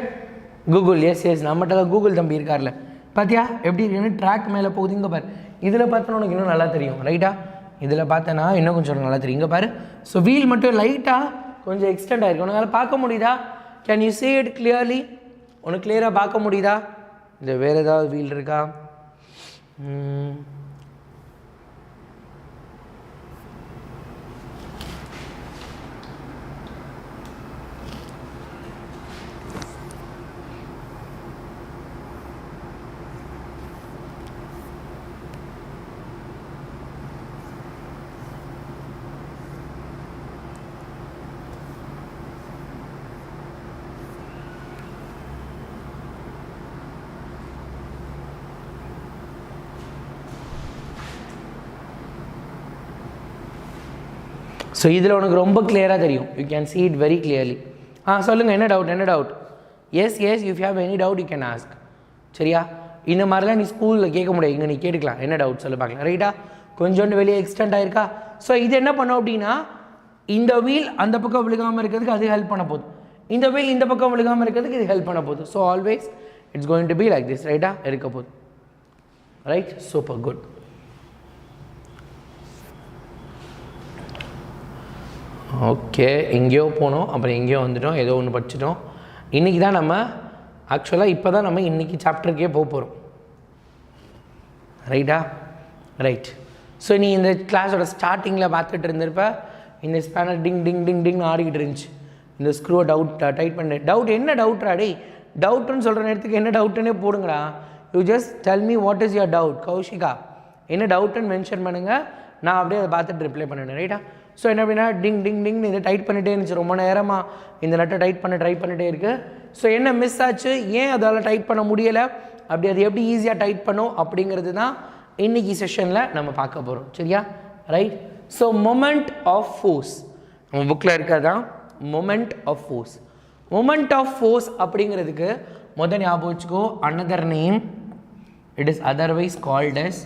Google, yes, நம்மகிட்ட கூகுள் தம்பி இருக்கார்ல, பாத்தியா எப்படி இருக்குன்னு? ட்ராக் மேலே போகுது. இங்கே பாரு, இதில் பார்த்தோன்னா உனக்கு இன்னும் நல்லா தெரியும், ரைட்டா? இதில் பார்த்தனா இன்னும் கொஞ்சம் நல்லா தெரியும். இங்கே பாரு, ஸோ வீல் மட்டும் லைட்டாக கொஞ்சம் எக்ஸ்டெண்ட் ஆகிருக்கு. உனக்கு பார்க்க முடியுதா? Can you see it clearly? உனக்கு கிளியராக பார்க்க முடியுதா? இந்த வேறு ஏதாவது வீல் இருக்கா? ஸோ இதில் உனக்கு ரொம்ப கிளியராக தெரியும். You can see it very clearly. சொல்லுங்கள், என்ன doubt? Yes if you have any doubt you can ask. சரியா? இந்த மாதிரிலாம் நீ ஸ்கூலில் கேட்க முடியாது, இங்கே நீ கேட்டுக்கலாம். என்ன டவுட் சொல்ல பார்க்கலாம், ரைட்டா? கொஞ்சோண்டு வெளியே எக்ஸ்டெண்ட் ஆயிருக்கா? ஸோ இது என்ன பண்ணோம் அப்படின்னா, இந்த வீல் அந்த பக்கம் விழுகாமல் இருக்கிறதுக்கு அது ஹெல்ப் பண்ண போகுது, இந்த வீல் இந்த பக்கம் விழுகாமல் இருக்கிறதுக்கு இது ஹெல்ப் பண்ண போகுது. So always it's going to be like this, ரைட்டா? இருக்க போகுது. Right, super good. ஓகே, எங்கேயோ போனோம், அப்புறம் எங்கேயோ வந்துட்டோம், ஏதோ ஒன்று படிச்சிட்டோம். இன்றைக்கி தான் நம்ம ஆக்சுவலாக இப்போ தான் நம்ம இன்றைக்கி சாப்டருக்கே போகிறோம், ரைட்டா? ரைட். ஸோ நீ இந்த கிளாஸோட ஸ்டார்டிங்கில் பார்த்துட்டு இருந்திருப்ப, இந்த ஸ்பேனர் டிங் டிங் டிங் டிங்னு ஆடிக்கிட்டு இருந்துச்சு. இந்த ஸ்க்ரூவை டைட் பண்ண டவுட். என்ன டவுட்ரா டே? டவுட்டுன்னு சொல்கிற நேரத்துக்கு என்ன டவுட்டுன்னே போடுங்கடா. You just tell me what is your doubt. Kaushika, என்ன டவுட்டுன்னு மென்ஷன் பண்ணுங்கள், நான் அப்படியே அதை பார்த்துட்டு ரிப்ளை பண்ணிவிடுறேன், ரைட்டா? ஸோ என்ன அப்படின்னா, டிங் டிங் டிங்னு இதை டைட் பண்ணிகிட்டே இருந்துச்சு. ரொம்ப நேரமாக இந்த நட்டை டைட் பண்ண ட்ரை பண்ணிகிட்டே இருக்குது. ஸோ என்ன மிஸ் ஆச்சு, ஏன் அதால் டைட் பண்ண முடியலை, அப்படி அது எப்படி ஈஸியாக டைட் பண்ணும் அப்படிங்கிறது தான் இன்றைக்கி செஷனில் நம்ம பார்க்க போகிறோம். சரியா? Right. So moment of force நம்ம புக்கில் இருக்கிறதான் moment of force. Moment of force அப்படிங்கிறதுக்கு முதல் ஞாபகம் வச்சுக்கோ, another name, it is otherwise called as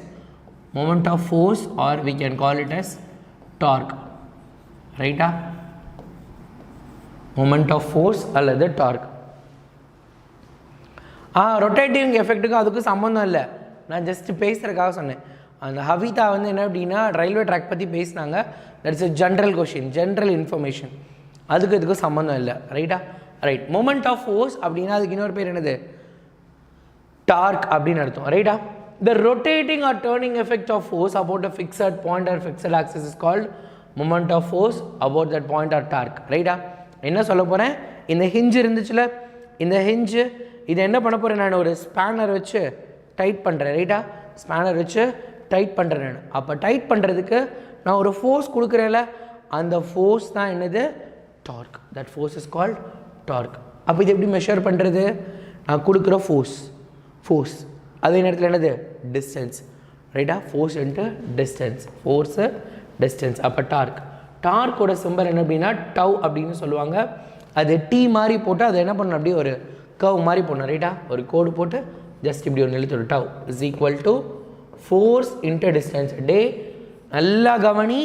moment of force or we can call it as torque. ரைட்டா? மொமெண்ட் ஆஃப் ஃபோர்ஸ் அல்லது டார்க். ரொட்டேட்டிங் எஃபெக்ட்டுக்கு அதுக்கு சம்மந்தம் இல்லை, நான் ஜஸ்ட் பேசுகிறதுக்காக சொன்னேன். அந்த ஹவிதா வந்து என்ன அப்படின்னா ரயில்வே ட்ராக் பற்றி பேசினாங்க. That's a general question, general information, அதுக்கு இதுக்கும் சம்மந்தம் இல்லை, ரைட்டா? ரைட். மொமெண்ட் ஆஃப் ஃபோர்ஸ் அப்படின்னா அதுக்கு இன்னொரு பேர் என்னது? டார்க் அப்படின்னு அர்த்தம், ரைட்டா? The rotating or turning effect of force about a fixed point or fixed axis is called moment of force about that point or torque, ரைட்டா? என்ன சொல்ல போகிறேன், இந்த ஹிஞ்ச் இருந்துச்சுல, இந்த ஹிஞ்சு இது என்ன பண்ண போகிறேன், நான் ஒரு ஸ்பேனர் வச்சு டைட் பண்ணுறேன், ரைட்டா? ஸ்பேனர் வச்சு டைட் பண்ணுறேன் நான். அப்போ டைட் பண்ணுறதுக்கு நான் ஒரு ஃபோர்ஸ் கொடுக்குறேன்ல, அந்த ஃபோர்ஸ் தான் என்னது? Torque. That force is called torque. அப்போ இது எப்படி மெஷர் பண்ணுறது? நான் கொடுக்குற ஃபோர்ஸ் அதே நேரத்தில் என்னது? டிஸ்டன்ஸ், ரைட்டா? Force into distance, force distance. அப்போ டார்க்கோட சிம்பல் என்ன அப்படின்னா டவ் அப்படின்னு சொல்லுவாங்க. அது டீ மாதிரி போட்டு அதை என்ன பண்ணணும், அப்படியே ஒரு கர்வ் மாதிரி போடணும், ரைட்டா? ஒரு கோடு போட்டு ஜஸ்ட் இப்படி ஒரு நிறுத்தோட tau is equal to force into distance. டே நல்லா கவனி,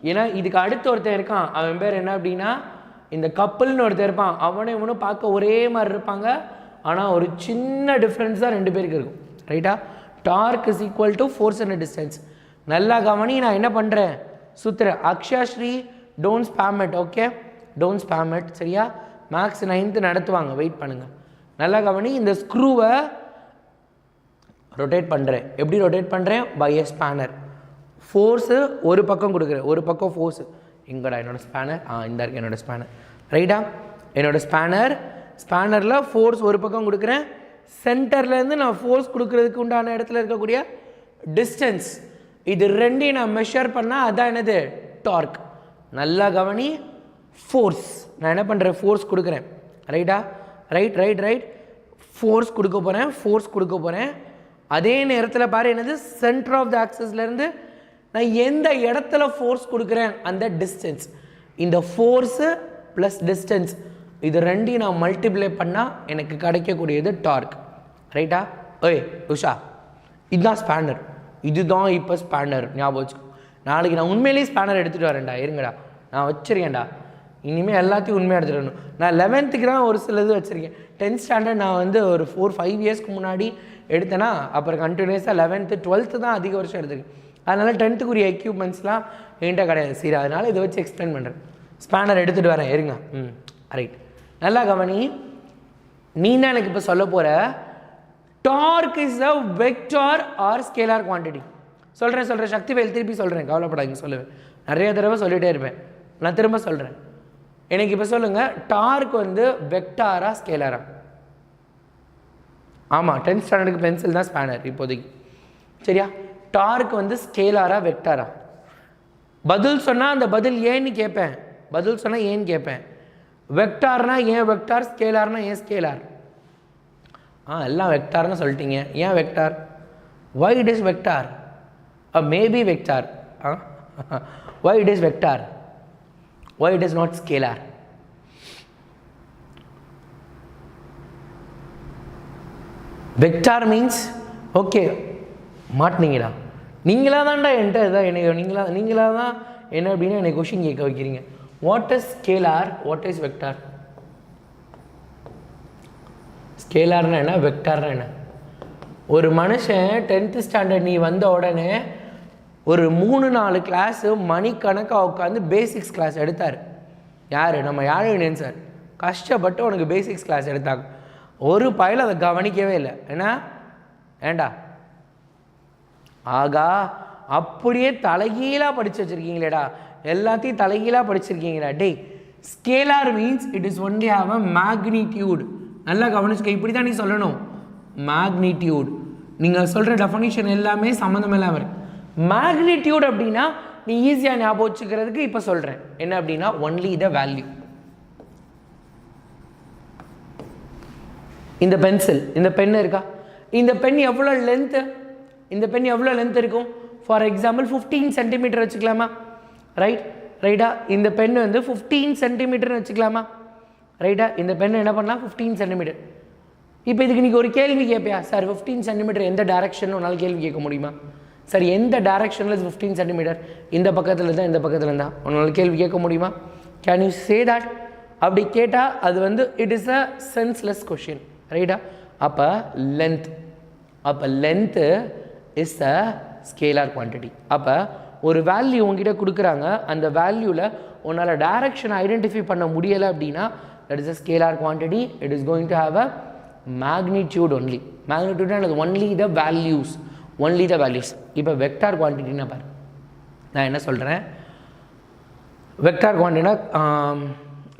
ஏன்னா இதுக்கு அடுத்த ஒருத்தன் இருக்கான், அவன் பேர் என்ன அப்படின்னா இந்த கப்பல்னு ஒருத்தர் இருப்பான். அவனை இவனும் பார்க்க ஒரே மாதிரி இருப்பாங்க, ஆனால் ஒரு சின்ன டிஃப்ரென்ஸ் தான் ரெண்டு பேருக்கு இருக்கும், ரைட்டா? Torque is equal to force and distance. நல்லா கவனி, நான் என்ன பண்ணுறேன், சுற்றுறேன். Akshasri don't spam it, okay? Don't spam it, சரியா? மேக்ஸ் 9th நடத்துவாங்க, வெயிட் பண்ணுங்கள். நல்லா கவனி, இந்த ஸ்க்ரூவை ரொட்டேட் பண்ணுறேன். எப்படி ரொட்டேட் பண்ணுறேன்? By a spanner. ஃபோர்ஸு ஒரு பக்கம் கொடுக்குறேன், ஒரு பக்கம் ஃபோர்ஸு. எங்கடா என்னோட ஸ்பேனர்? இந்த இருக்கு என்னோட ஸ்பேனர், ரைட்டா? என்னோட ஸ்பேனரில் ஃபோர்ஸ் ஒரு பக்கம் கொடுக்குறேன். சென்டர்லேருந்து நான் ஃபோர்ஸ் கொடுக்குறதுக்கு உண்டான இடத்துல இருக்கக்கூடிய டிஸ்டன்ஸ், இது ரெண்டையும் நான் மெஷர் பண்ணால் அதான் என்னது? டார்க். நல்லா கவனி, ஃபோர்ஸ் நான் என்ன பண்ணுறேன், ஃபோர்ஸ் கொடுக்குறேன், ரைட்டா? ரைட். ஃபோர்ஸ் கொடுக்க போகிறேன். அதே நேரத்தில் பாரு என்னது, சென்டர் ஆஃப் த ஆக்சஸ்லேருந்து நான் எந்த இடத்துல ஃபோர்ஸ் கொடுக்குறேன் அந்த டிஸ்டன்ஸ். இந்த ஃபோர்ஸு ப்ளஸ் டிஸ்டன்ஸ் இது ரெண்டையும் நான் மல்டிப்ளை பண்ணால் எனக்கு கிடைக்கக்கூடியது டார்க், ரைட்டா? ஓய் உஷா, இதுதான் ஸ்பேனர், இதுதான் இப்போ ஸ்பேனர், ஞாபகம் வச்சுக்கோ. நாளைக்கு நான் உண்மையிலேயே ஸ்பேனர் எடுத்துகிட்டு வரேன்டா, இருங்கடா, நான் வச்சுருக்கேன்டா. இனிமேல் எல்லாத்தையும் உண்மையாக எடுத்துடணும். நான் 11th தான் ஒரு சில இது வச்சுருக்கேன். 10th ஸ்டாண்டர்ட் நான் வந்து ஒரு 4-5 இயர்ஸ்க்கு முன்னாடி எடுத்தேன்னா, அப்புறம் கண்டினியூஸாக 11th 12th தான் அதிக வருஷம் எடுத்துருக்கேன். அதனால் 10th எக்யூப்மெண்ட்ஸ்லாம் என்கிட்ட கிடையாது. சரி, அதனால் இதை வச்சு எக்ஸ்பிளைன் பண்ணுறேன். ஸ்பேனர் எடுத்துகிட்டு வரேன், இருங்க. ரைட், நல்லா கவனி. நீ தான் எனக்கு இப்போ சொல்ல போகிற torque is a vector or scalar quantity. சொல்கிறேன் சக்திவேல், திருப்பி சொல்கிறேன், கவலைப்படாதீங்க, சொல்லுவேன். நிறைய தடவை சொல்லிகிட்டே இருப்பேன், நான் திரும்ப சொல்கிறேன். எனக்கு இப்போ சொல்லுங்கள், டார்க் வந்து வெக்டாரா ஸ்கேலாரா? ஆமாம், 10th ஸ்டாண்டர்டுக்கு பென்சில் தான் ஸ்பேனர் இப்போதைக்கு. சரியா? டார்க் வந்து ஸ்கேலாரா வெக்டாரா? பதில் சொன்னால் அந்த பதில் ஏன்னு கேட்பேன். பதில் சொன்னால் ஏன்னு கேட்பேன். வெக்டார்னா ஏன் வெக்டார், ஸ்கேலார்னா ஏன் ஸ்கேலார்? எல்லாம் வெக்டார்னு சொல்லிட்டீங்க, ஏன் vector? why it is vector? Maybe vector. Why it is vector? Why it is not scalar? Vector means okay, மாட்டினீங்கடா. நீங்களாக தான்டா என்கிட்ட இதான் என்னை நீங்களாக தான் என்ன அப்படின்னா என்னை கொஷின் கேட்க வைக்கிறீங்க. What is scalar, what is vector? ஸ்கேலார்னா என்ன, வெக்டார்னா என்ன? ஒரு மனுஷன் 10th ஸ்டாண்டர்ட் நீ வந்த உடனே ஒரு 3-4 கிளாஸு மணிக்கணக்காக உட்காந்து பேசிக்ஸ் கிளாஸ் எடுத்தார். யார்? நம்ம யாழினியன் சார். கஷ்டப்பட்டு உனக்கு பேசிக்ஸ் கிளாஸ் எடுத்தாங்க. ஒரு பையல் அதை கவனிக்கவே இல்லை. ஏண்டா ஆகா, அப்படியே தலைகீழாக படித்து வச்சுருக்கீங்களேடா, எல்லாத்தையும் தலைகீழாக படிச்சிருக்கீங்களா? டேய், scalar means it is only have a magnitude. நல்லா கவனிச்சுக்க, இப்படி தான் நீ சொல்லணும். மேக்னிடியூட். நீங்கள் சொல்கிற டெஃபனிஷன் எல்லாமே சம்மந்தம் இல்லாமல் இருக்கு. மேக்னிடியூட் அப்படின்னா நீ ஈஸியாக ஞாபகம் வச்சுக்கிறதுக்கு இப்போ சொல்கிறேன் என்ன அப்படின்னா, ஒன்லி த வேல்யூ. இந்த பென்சில், இந்த பென் இருக்கா, இந்த பென் எவ்வளோ லென்த்து, இந்த பென் எவ்வளோ லென்த் இருக்கும்? ஃபார் எக்ஸாம்பிள் 15 சென்டிமீட்டர் வச்சுக்கலாமா? ரைட்டா? இந்த பென் வந்து 15 சென்டிமீட்டர்னு வச்சுக்கலாமா? ரைட்டா? இந்த பென் என்ன பண்ணலாம்? 15 சென்டிமீட்டர். இப்போ இதுக்கு நீங்கள் ஒரு கேள்வி கேட்பியா? சார் 15 சென்டிமீட்டர் எந்த டேரக்ஷன் உன்னால் கேள்வி கேட்க முடியுமா? சார் எந்த டேரக்ஷனில் 15 சென்டிமீட்டர், இந்த பக்கத்தில் தான் இந்த பக்கத்தில் இருந்தால் உன்னால் கேள்வி கேட்க முடியுமா? Can you say that? அப்படி கேட்டால் அது வந்து it is a senseless question. ரைட்டா? அப்போ length is a scalar quantity. அப்போ ஒரு வேல்யூ உங்ககிட்ட கொடுக்குறாங்க, அந்த வேல்யூவில் உன்னால் டைரக்ஷன் ஐடென்டிஃபை பண்ண முடியலை அப்படின்னா that is a scalar quantity. It is going to have a magnitude only. Magnitude only the values, only the values. இப்போ வெக்டார் குவான்டிட்டின்னா பாரு, நான் என்ன சொல்கிறேன், வெக்டார் குவான்டிட்டினா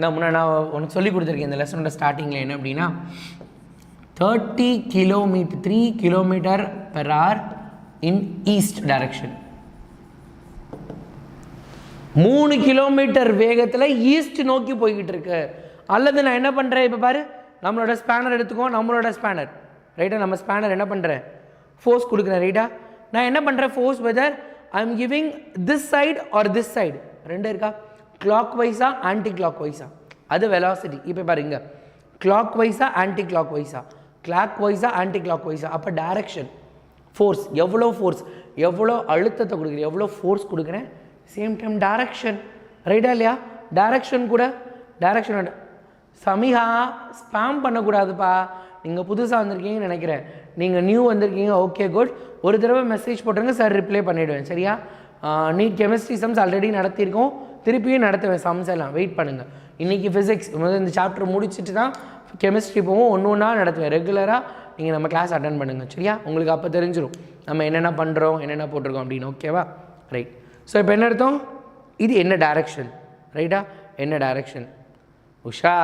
நான் உனக்கு சொல்லி கொடுத்துருக்கேன் இந்த லெசனோட ஸ்டார்டிங்கில் என்ன அப்படின்னா 3 km/h in east direction. 3 kilometre வேகத்தில் ஈஸ்ட் நோக்கி போய்கிட்டு இருக்கு. அல்லது நான் என்ன பண்ணுறேன், இப்போ பாரு, நம்மளோட ஸ்பேனர் எடுத்துக்கோ, நம்மளோட ஸ்பேனர். ரைட்டா? நம்ம ஸ்பேனர் என்ன பண்ணுறேன், ஃபோர்ஸ் கொடுக்குறேன். ரைட்டா? நான் என்ன பண்ணுறேன், force whether I am giving this side or this side, ரெண்டு இருக்கா, கிளாக் வைஸா ஆன்டி கிளாக் வைஸா, அது வெலாசிட்டி. இப்போ பாருங்க, கிளாக் வைஸா ஆன்டி கிளாக் வைஸா, கிளாக் வைஸா ஆன்டி கிளாக் வைஸா. அப்போ டைரக்ஷன், ஃபோர்ஸ், எவ்வளோ அழுத்தத்தை கொடுக்குறேன், எவ்வளோ ஃபோர்ஸ் கொடுக்குறேன், சேம் டைம் டைரக்ஷன். ரைட்டா இல்லையா? டைரக்ஷன் கூட டைரக்ஷன். சமிஹா, ஸ்பேம் பண்ணக்கூடாதுப்பா, நீங்கள் புதுசாக வந்திருக்கீங்கன்னு நினைக்கிறேன், நீங்கள் நியூ வந்திருக்கீங்க, ஓகே குட். ஒரு தடவை மெசேஜ் போட்டுருங்க சார், ரிப்ளை பண்ணிவிடுவேன். சரியா? நீட் கெமிஸ்ட்ரி சம்ஸ் ஆல்ரெடி நடத்தியிருக்கோம், திருப்பியும் நடத்துவேன் சம்ஸ் எல்லாம், வெயிட் பண்ணுங்கள். இன்றைக்கி ஃபிசிக்ஸ் இந்த சாப்டர் முடிச்சுட்டு தான் கெமிஸ்ட்ரி போவோம், ஒன்றா நடத்துவேன் ரெகுலராக. நீங்கள் நம்ம கிளாஸ் அட்டன் பண்ணுங்கள். சரியா? உங்களுக்கு அப்போ தெரிஞ்சிடும் நம்ம என்னென்ன பண்ணுறோம், என்னென்ன போட்டிருக்கோம் அப்படின்னு. ஓகேவா? ரைட். ஸோ இப்போ என்ன அர்த்தம், இது என்ன டைரக்ஷன்? ரைட்டா? என்ன டைரக்ஷன்? உஷா,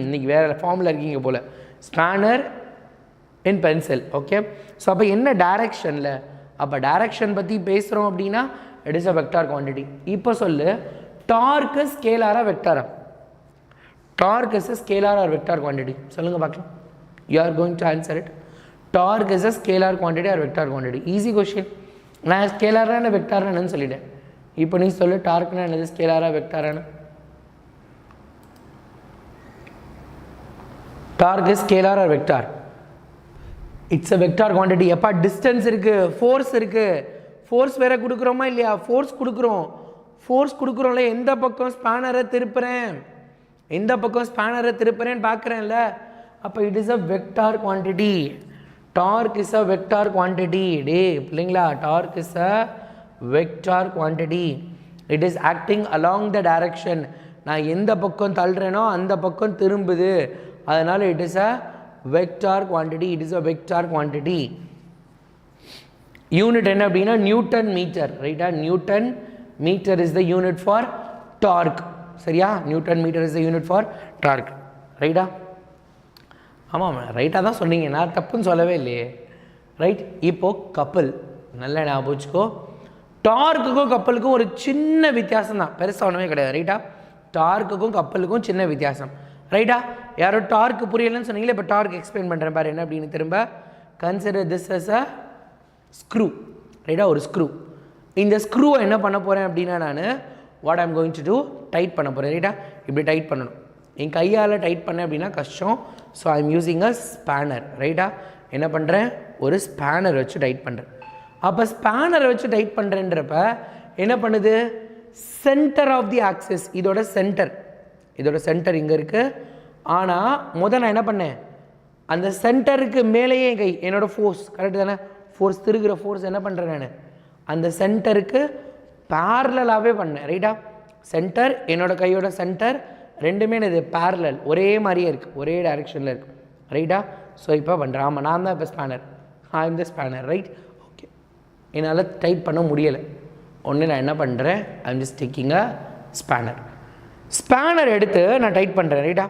இன்னைக்கு வேறு ஃபார்மில் இருக்கீங்க போல். Spanner in pencil. Okay. So அப்போ என்ன டைரக்ஷனில், அப்போ டைரக்ஷன் பற்றி பேசுகிறோம் அப்படின்னா it is a vector quantity. இப்போ சொல்லு, டார்க் ஸ்கேலாரா வெக்டாரா? Torque is a scalar or vector quantity? சொல்லுங்கள் பார்க்கலாம். You are going to answer it. Torque is a scalar quantity or vector quantity? Easy question. நான் ஸ்கேலாரான வெக்டாரானு சொல்லிட்டேன். இப்போ நீ சொல்லு, டார்க்னா என்னது, ஸ்கேலாரா வெக்டாரானு? Torque is scalar or vector? It's a vector quantity. எப்போ டிஸ்டன்ஸ் இருக்குது, ஃபோர்ஸ் இருக்குது, ஃபோர்ஸ் வேறு கொடுக்குறோமா இல்லையா? ஃபோர்ஸ் கொடுக்குறோம். ஃபோர்ஸ் கொடுக்குறோம்ல, எந்த பக்கம் ஸ்பேனரை திருப்புறேன், எந்த பக்கம் ஸ்பேனரை திருப்புறேன்னு பார்க்குறேன்ல, அப்போ it is a vector quantity. Torque is a vector quantity. டே இல்லைங்களா, torque is a vector quantity. It is acting along the direction. நான் எந்த பக்கம் தள்ளுறேனோ அந்த பக்கம் திரும்புது, அதனால் it is a vector quantity. It is a vector quantity. Unit என்ன அப்படின்னா நியூட்டன் மீட்டர். ரைட்டா, Newton metre is the unit for torque. சரியா, Newton metre is the unit for torque. ரைட்டா, ஆமாம் ரைட்டாக தான் சொன்னீங்க, நான் தப்புன்னு சொல்லவே இல்லையே. ரைட், இப்போது கப்பல் நல்லா ஞாபகம் வச்சுக்கோ. டார்க்குக்கும் கப்பலுக்கும் ஒரு சின்ன வித்தியாசம் தான், பெருசாக ஒன்றுமே கிடையாது. ரைட்டா, டார்க்குக்கும் கப்பலுக்கும் சின்ன வித்தியாசம். ரைட்டா, யாரோ டார்க்கு புரியலன்னு சொன்னீங்களே, இப்போ டார்க் எக்ஸ்பிளைன் பண்ணுறேன் பாரு என்ன அப்படின்னு. திரும்ப consider this as a screw. ரைட்டா, ஒரு ஸ்க்ரூ. இந்த ஸ்க்ரூவை என்ன பண்ண போகிறேன் அப்படின்னா நான் what I'm going to do, tight பண்ண போகிறேன். ரைட்டா, இப்படி டைட் பண்ணணும். என் கையால் டைட் பண்ணேன் அப்படின்னா கஷ்டம். So I M using a spanner. ரைட்டா, என்ன பண்ணுறேன், ஒரு ஸ்பேனர் வச்சு டைட் பண்ணுறேன். அப்போ ஸ்பேனரை வச்சு டைட் பண்ணுறேன்றப்ப என்ன பண்ணுது, சென்டர் ஆஃப் தி ஆக்சிஸ், இதோட சென்டர் இங்கே இருக்குது. ஆனால் முதல் நான் என்ன பண்ணேன், அந்த சென்டருக்கு மேலேயே என் கை, என்னோடய ஃபோர்ஸ் கரெக்டு தானே, ஃபோர்ஸ் திருகிற ஃபோர்ஸ் என்ன பண்ணுறேன் நான் அந்த சென்டருக்கு பேரலாகவே பண்ணேன். ரைட்டா, சென்டர் என்னோடய கையோட சென்டர் ரெண்டுமே இது பேரலல், ஒரே மாதிரியே இருக்குது, ஒரே டைரெக்ஷனில் இருக்குது. ரைட்டா, ஸோ இப்போ பண்ணுறேன். ஆமாம், நான் தான் இப்போ spanner, I am the spanner. Right, okay. என்னால் டைட் பண்ண முடியலை. ஒன்று நான் என்ன பண்ணுறேன், ஐ am just taking a spanner எடுத்து நான் டைட் பண்ணுறேன். ரைட்டா,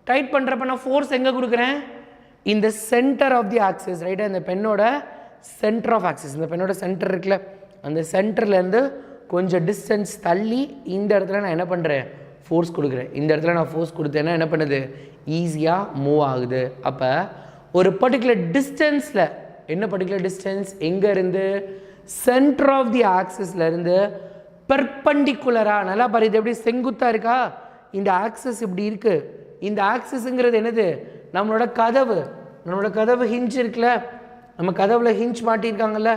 டைட் பண்ணுறப்ப நான் ஃபோர்ஸ் எங்கே கொடுக்குறேன், இந்த சென்டர் ஆஃப் தி ஆக்சிஸ். ரைட்டா, இந்த பெண்ணோட சென்டர் ஆஃப் ஆக்சிஸ், இந்த பெண்ணோட சென்டர் இருக்குல்ல, அந்த சென்டர்லேருந்து கொஞ்சம் டிஸ்டன்ஸ் தள்ளி இந்த இடத்துல நான் என்ன பண்ணுறேன், ஃபோர்ஸ் கொடுக்குறேன். இந்த இடத்துல நான் ஃபோர்ஸ் கொடுத்தேன்னா என்ன பண்ணுது, ஈஸியாக மூவ் ஆகுது. அப்போ ஒரு பர்டிகுலர் டிஸ்டன்ஸில், என்ன பர்டிகுலர் டிஸ்டன்ஸ், எங்கேருந்து, சென்டர் ஆஃப் தி ஆக்சிஸ்லேருந்து பெர்பெண்டிகுலராக, நல்லா பாரு, இது எப்படி செங்குத்தாக இருக்கா, இந்த ஆக்சிஸ் இப்படி இருக்குது. இந்த ஆக்சிஸுங்கிறது என்னது, நம்மளோட கதவு ஹிஞ்ச் இருக்குல்ல, நம்ம கதவில் ஹிஞ்ச் மாட்டியிருக்காங்கல்ல,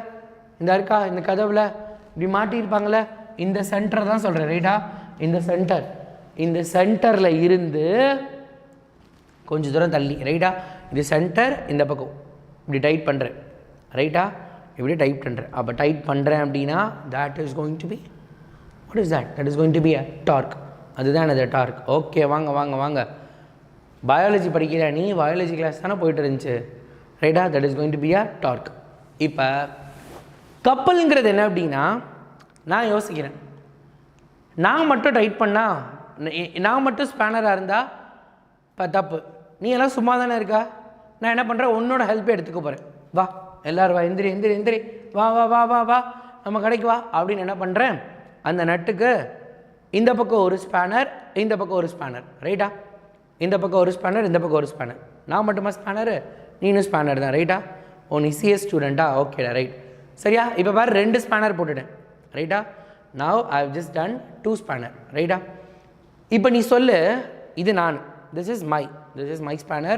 இந்த இருக்கா, இந்த கதவில் இப்படி மாட்டியிருப்பாங்கள்ல, இந்த சென்டர் தான் சொல்கிறேன். ரைட்டா, இந்த சென்டரில் இருந்து கொஞ்சம் தூரம் தள்ளி. ரைட்டா, இது சென்டர், இந்த பக்கம் இப்படி டைட் பண்ணுறேன். ரைட்டா, இப்படி டைட் பண்ணுறேன். அப்போ டைட் பண்ணுறேன் அப்படின்னா that is going to be, what is that, that is going to be a torque. அதுதான் அது டார்க். ஓகே, வாங்க பயாலஜி படிக்கிற நீ, பயாலஜி கிளாஸ் தானே போயிட்டு இருந்துச்சு. ரைட்டா, that is going to be a torque. இப்போ கப்பலுங்கிறது என்ன அப்படின்னா, நான் யோசிக்கிறேன், நான் மட்டும் டைட் பண்ணால், நான் மட்டும் ஸ்பேனராக இருந்தால் இப்போ தப்பு, நீ எல்லாம் சும்மா தானே இருக்கா, நான் என்ன பண்ணுறேன், உன்னோட ஹெல்ப்பை எடுத்துக்க போகிறேன். வா எல்லோரும் வா, எந்திரி, வா நம்ம கடைக்கு வா அப்படின்னு என்ன பண்ணுறேன், அந்த நட்டுக்கு இந்த பக்கம் ஒரு ஸ்பேனர், இந்த பக்கம் ஒரு ஸ்பேனர். ரைட்டா, இந்த பக்கம் ஒரு ஸ்பேனர், இந்த பக்கம் ஒரு ஸ்பேனர். நான் மட்டுமா ஸ்பேனரு, நீனும் ஸ்பேனர் தான். ரைட்டா, ஓ நீ சிஎஸ் ஸ்டூடெண்ட்டா, ஓகேடா, ரைட். சரியா, இப்போ பாரு 2 ஸ்பேனர் போட்டுட்டேன். ரைட்டா, now I have just done 2 spanner. ரைட்டா, இப்போ நீ சொல்லு, இது நான், this is my spanner,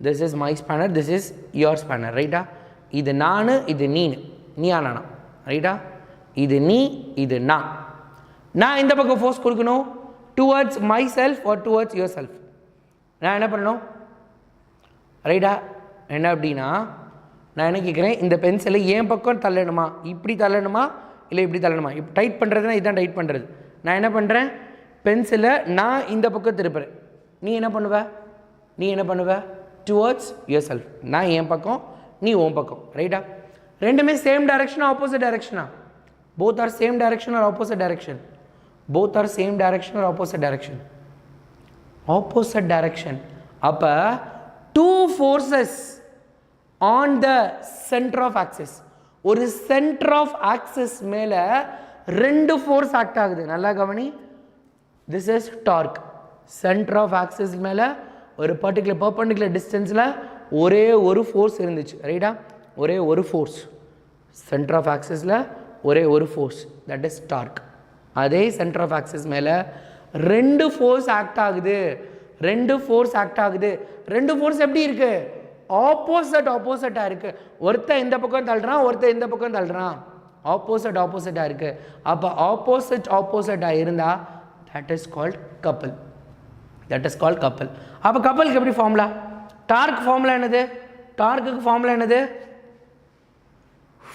this is my spanner, this is your spanner. ரைட்டா, இது நான், இது நீயா நானா. ரைட்டா, இது நீ, இது நான் இந்த பக்கம் ஃபோர்ஸ் கொடுக்கணும் towards myself or towards yourself. நான் என்ன பண்ணணும், ரைட்டா, என்ன அப்படின்னா நான் என்ன கேட்குறேன், இந்த பென்சிலை என் பக்கம் தள்ளணுமா, இப்படி தள்ளணுமா, இல்லை இப்படி தள்ளணுமா. இப்போ டைட் பண்ணுறதுனா இதுதான் டைட் பண்ணுறது. நான் என்ன பண்ணுறேன், பென்சிலை நான் இந்த பக்கம் திருப்புறேன், நீ என்ன பண்ணுவ டுவர்ட்ஸ் யுவர் செல்ஃப். நான் என் பக்கம், நீ உன் பக்கம். ரைட்டா, ரெண்டுமே சேம் டைரக்ஷனா, ஆப்போசிட் டைரக்ஷனா, both are same direction or opposite direction, both are same direction or opposite direction, opposite direction. அப்போ 2 forces on the center of axis, ஒரு சென்டர் ஆஃப் ஆக்சிஸ் மேலே 2 ஃபோர்ஸ் ஆக்ட் ஆகுது. நல்லா கவனி, this is torque. Center of axis மேலே ஒரு பர்டிகுலர் பர்பெண்டிகுலர் டிஸ்டன்ஸில் ஒரே ஒரு ஃபோர்ஸ் இருந்துச்சு. ரைட்டா, ஒரே ஒரு ஃபோர்ஸ் சென்டர் ஆஃப் ஆக்சிஸில், ஒரே ஒரு ஃபோர்ஸ், தட் இஸ் டார்க். அதே சென்டர் ஆஃப் ஆக்சிஸ் மேலே 2 ஃபோர்ஸ் ஆக்ட் ஆகுது. 2 ஃபோர்ஸ் எப்படி இருக்குது, ஆப்போசிட்டாக இருக்குது. ஒருத்தன் இந்த பக்கம் தள்ளுறான், ஒருத்தன் இந்த பக்கம் தள்ளுறான். ஆப்போசிட்டாக இருக்குது. அப்போ ஆப்போசிட்டாக இருந்தால் தட் இஸ் கால்ட் கப்பல். அப்போ கப்பலுக்கு எப்படி ஃபார்முலா? டார்க் ஃபார்முலா என்னது? டார்க்குக்கு ஃபார்முலா என்னது?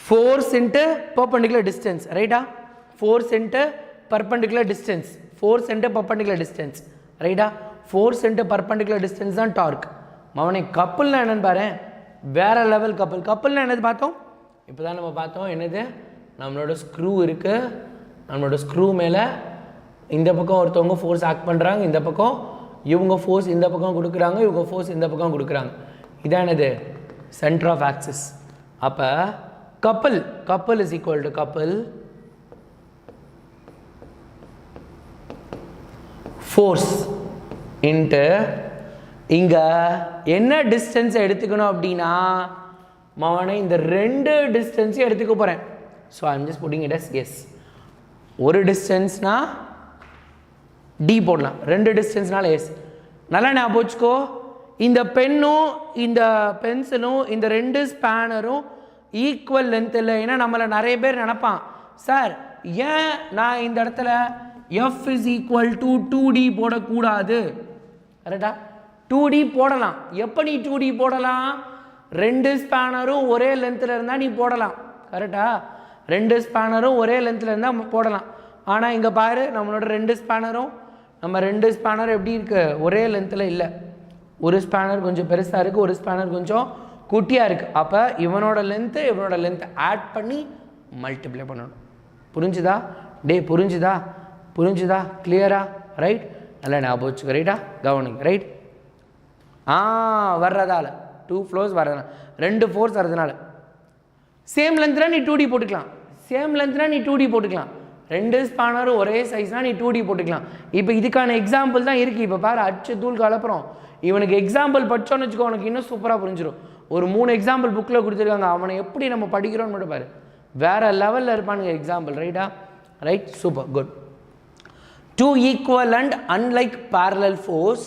ஃபோர்ஸ் இன்ட்டு பர்பண்டிகுலர் டிஸ்டன்ஸ், ரைட்டா? ஃபோர்ஸ் இன்ட்டு பர்பண்டிகுலர் டிஸ்டன்ஸ், ரைட்டா? ஃபோர்ஸ் இன்ட்டு பர்பண்டிகுலர் டிஸ்டன்ஸ் தான் டார்க். மவனே கப்பல்னா என்னன்னு பாரு, வேற லெவல் கப்பல். கப்பல்னா என்னது பார்த்தோம்? இப்போ தான் நம்ம பார்த்தோம். என்னது? நம்மளோட ஸ்க்ரூ இருக்குது. நம்மளோட ஸ்க்ரூ மேலே இந்த பக்கம் ஒருத்தவங்க ஃபோர்ஸ் ஆக்ட் பண்ணுறாங்க, இந்த பக்கம் இவங்க ஃபோர்ஸ் இந்த பக்கம் கொடுக்குறாங்க, இவங்க ஃபோர்ஸ் இந்த பக்கம் கொடுக்குறாங்க. இதான் என்னது? Center of axis. அப்போ couple is equal to couple force into இங்கே என்ன டிஸ்டன்ஸை எடுத்துக்கணும் அப்படின்னா மவனை இந்த ரெண்டு டிஸ்டன்ஸையும் எடுத்துக்க போகிறேன். So I am just putting it as S. ஒரு டிஸ்டன்ஸ்னா டி போடலாம், ரெண்டு டிஸ்டன்ஸ்னால எஸ். நல்லா ஞாபகம் வச்சுக்கோ, இந்த பென்னும் இந்த பென்சிலும் இந்த ரெண்டு ஸ்பேனரும் ஈக்குவல் லென்த் இல்லை. ஏன்னா நம்மளை நிறைய பேர் நினைப்பான், சார் ஏன் நான் இந்த இடத்துல F is equal to 2D போடக்கூடாது? கரெக்டா? 2D போடலாம். எப்போ நீ 2D போடலாம்? ரெண்டு ஸ்பேனரும் ஒரே லென்த்தில் இருந்தால் நீ போடலாம். கரெக்டா? ரெண்டு ஸ்பேனரும் ஒரே லென்த்தில் இருந்தால் போடலாம். ஆனால் இங்கே பாரு, நம்மளோட ரெண்டு ஸ்பேனரும் எப்படி இருக்குது? ஒரே லென்த்தில் இல்லை. ஒரு ஸ்பேனர் கொஞ்சம் பெருசாக இருக்குது, ஒரு ஸ்பேனர் கொஞ்சம் குட்டியாக இருக்குது. அப்போ இவனோட லென்த்தை ஆட் பண்ணி மல்டிப்ளை பண்ணணும். புரிஞ்சுதா? புரிஞ்சுதா? கிளியரா? ரைட்? நல்லா ஞாபகம் வச்சுக்க. ரைட்டா? கவனிங்க. ரைட்? வர்றதால 2 ஃப்ளோர்ஸ் வர்றதுனால, ரெண்டு ஃபோர்ஸ் வர்றதுனால சேம் லென்த்னா நீ 2D போட்டுக்கலாம். ரெண்டு ஸ்பானரும் ஒரே சைஸ்னா நீ 2D போட்டுக்கலாம். இப்போ இதுக்கான எக்ஸாம்பிள் தான் இருக்குது. இப்போ பாரு, அச்சு தூள் கலப்புறோம். இவனுக்கு எக்ஸாம்பிள் படித்தோன்னு வச்சுக்கோ, உனக்கு இன்னும் சூப்பராக புரிஞ்சிடும். ஒரு 3 எக்ஸாம்பிள் புக்கில் கொடுத்துருக்காங்க. அவனை எப்படி நம்ம படிக்கிறோன்னு மட்டும் பாரு, வேறு லெவலில் இருப்பானுங்க எக்ஸாம்பிள். ரைட்டா? Right? Super, good. 2 equal and unlike parallel force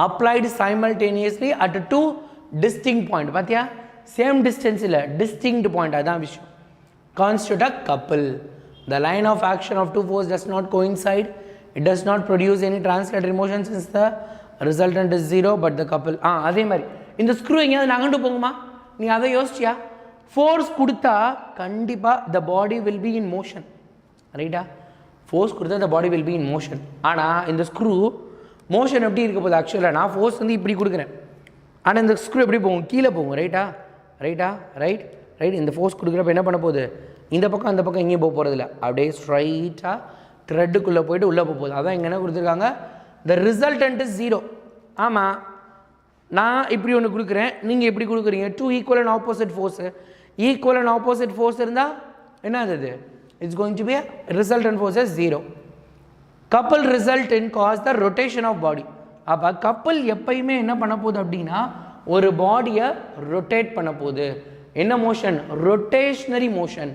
applied simultaneously at 2 distinct point. பாத்தியா? சேம் டிஸ்டன்ஸ் இல்லை, டிஸ்டிங்க்ட் பாயிண்ட். அதான் விஷயம். Constitute a couple. The line of action of two forces does not coincide. It does not produce any translatory motion since the resultant is 0, but the couple. அதே மாதிரி இந்த ஸ்க்ரூ எங்கேயாவது நகண்டு போகுமா? நீ அதை யோசிச்சியா? ஃபோர்ஸ் கொடுத்தா கண்டிப்பாக the body will be in motion. ரைட்டா? ஃபோர்ஸ் கொடுத்தா the body will be in motion. ஆனால் இந்த ஸ்க்ரூ மோஷன் எப்படி இருக்க போகுது? ஆக்சுவலாக நான் ஃபோர்ஸ் வந்து இப்படி கொடுக்குறேன், ஆனால் இந்த ஸ்க்ரூ எப்படி போகும்? கீழே போகும். ரைட்டா? ரைட்? இந்த ஃபோர்ஸ் கொடுக்குறப்ப என்ன பண்ண போகுது? இந்த பக்கம் அந்த பக்கம் எங்கேயும் போக போகிறதில்ல, அப்படியே ஸ்ட்ரைட்டாக த்ரெட்டுக்குள்ளே போய்ட்டு உள்ளே போகுது. அதான் இங்கே என்ன கொடுத்துருக்காங்க? த ரிசல்டன்ட் இஸ் 0. ஆமாம், நான் இப்படி ஒன்று கொடுக்குறேன், நீங்கள் எப்படி கொடுக்குறீங்க? 2 equal and opposite force இருந்தால் என்ன அது? It's going to be a resultant force as 0. Couple result in cause the rotation of body. அப்போ கப்பல் எப்பயுமே என்ன பண்ண போகுது அப்படின்னா ஒரு பாடியை ரொட்டேட் பண்ண போகுது. என்ன மோஷன்? Rotationary motion.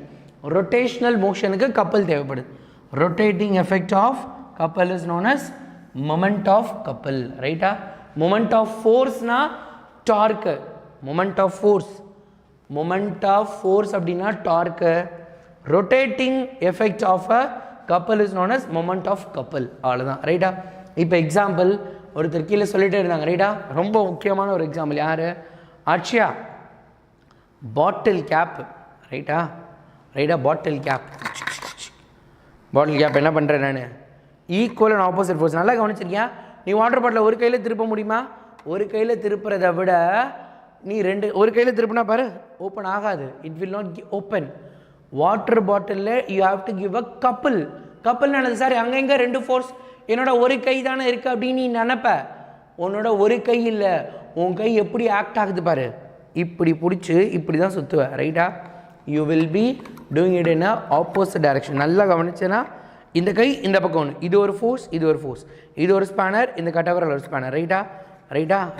ரொட்டேஷ்னல் மோஷனுக்கு கப்பல் தேவைப்படுது. Rotating effect of couple is known as moment of couple. ரைட்டா? மொமெண்ட் ஆஃப் ஃபோர்ஸ்னா டார்க்கு. மொமெண்ட் ஆஃப் ஃபோர்ஸ் அப்படின்னா torque. Rotating effect of a couple is known as moment of couple. அவ்வளோதான். ரைட்டா? இப்போ எக்ஸாம்பிள் ஒருத்தர் கீழே சொல்லிட்டே இருந்தாங்க. ரைட்டா? ரொம்ப முக்கியமான ஒரு எக்ஸாம்பிள். யார்? அக்ஷயா. Bottle cap. ரைட்டா? பாட்டில் கேப் என்ன பண்ணுறேன் நான்? Equal and opposite force. நல்லா கவனிச்சிருக்கியா? நீ வாட்டர் பாட்டில் ஒரு கையில் திருப்ப முடியுமா? ஒரு கையில் திருப்புறதை விட நீ ஒரு கையில் திருப்பினா பாரு, ஓப்பன் ஆகாது. It will not open. Water பாட்டிலில் you have to give a couple. Couple என்னது சார்? அங்கே ரெண்டு ஃபோர்ஸ், என்னோட ஒரு கை தானே இருக்குது அப்படின்னு நீ நினைப்ப. உன்னோட ஒரு கை இல்லை, உன் கை எப்படி ஆக்ட் ஆகுது பாரு. இப்படி பிடிச்சி இப்படி தான் சுற்றுவேன். ரைட்டா? You will be doing it in a opposite direction. நல்லா கவனிச்சேன்னா இந்த கை இந்த பக்கம் ஒன்று, இது ஒரு ஃபோர்ஸ், இது ஒரு ஃபோர்ஸ், இது ஒரு ஸ்பேனர், இந்த கட்டவரில் ஒரு ஸ்பேனர். ரைட்டா?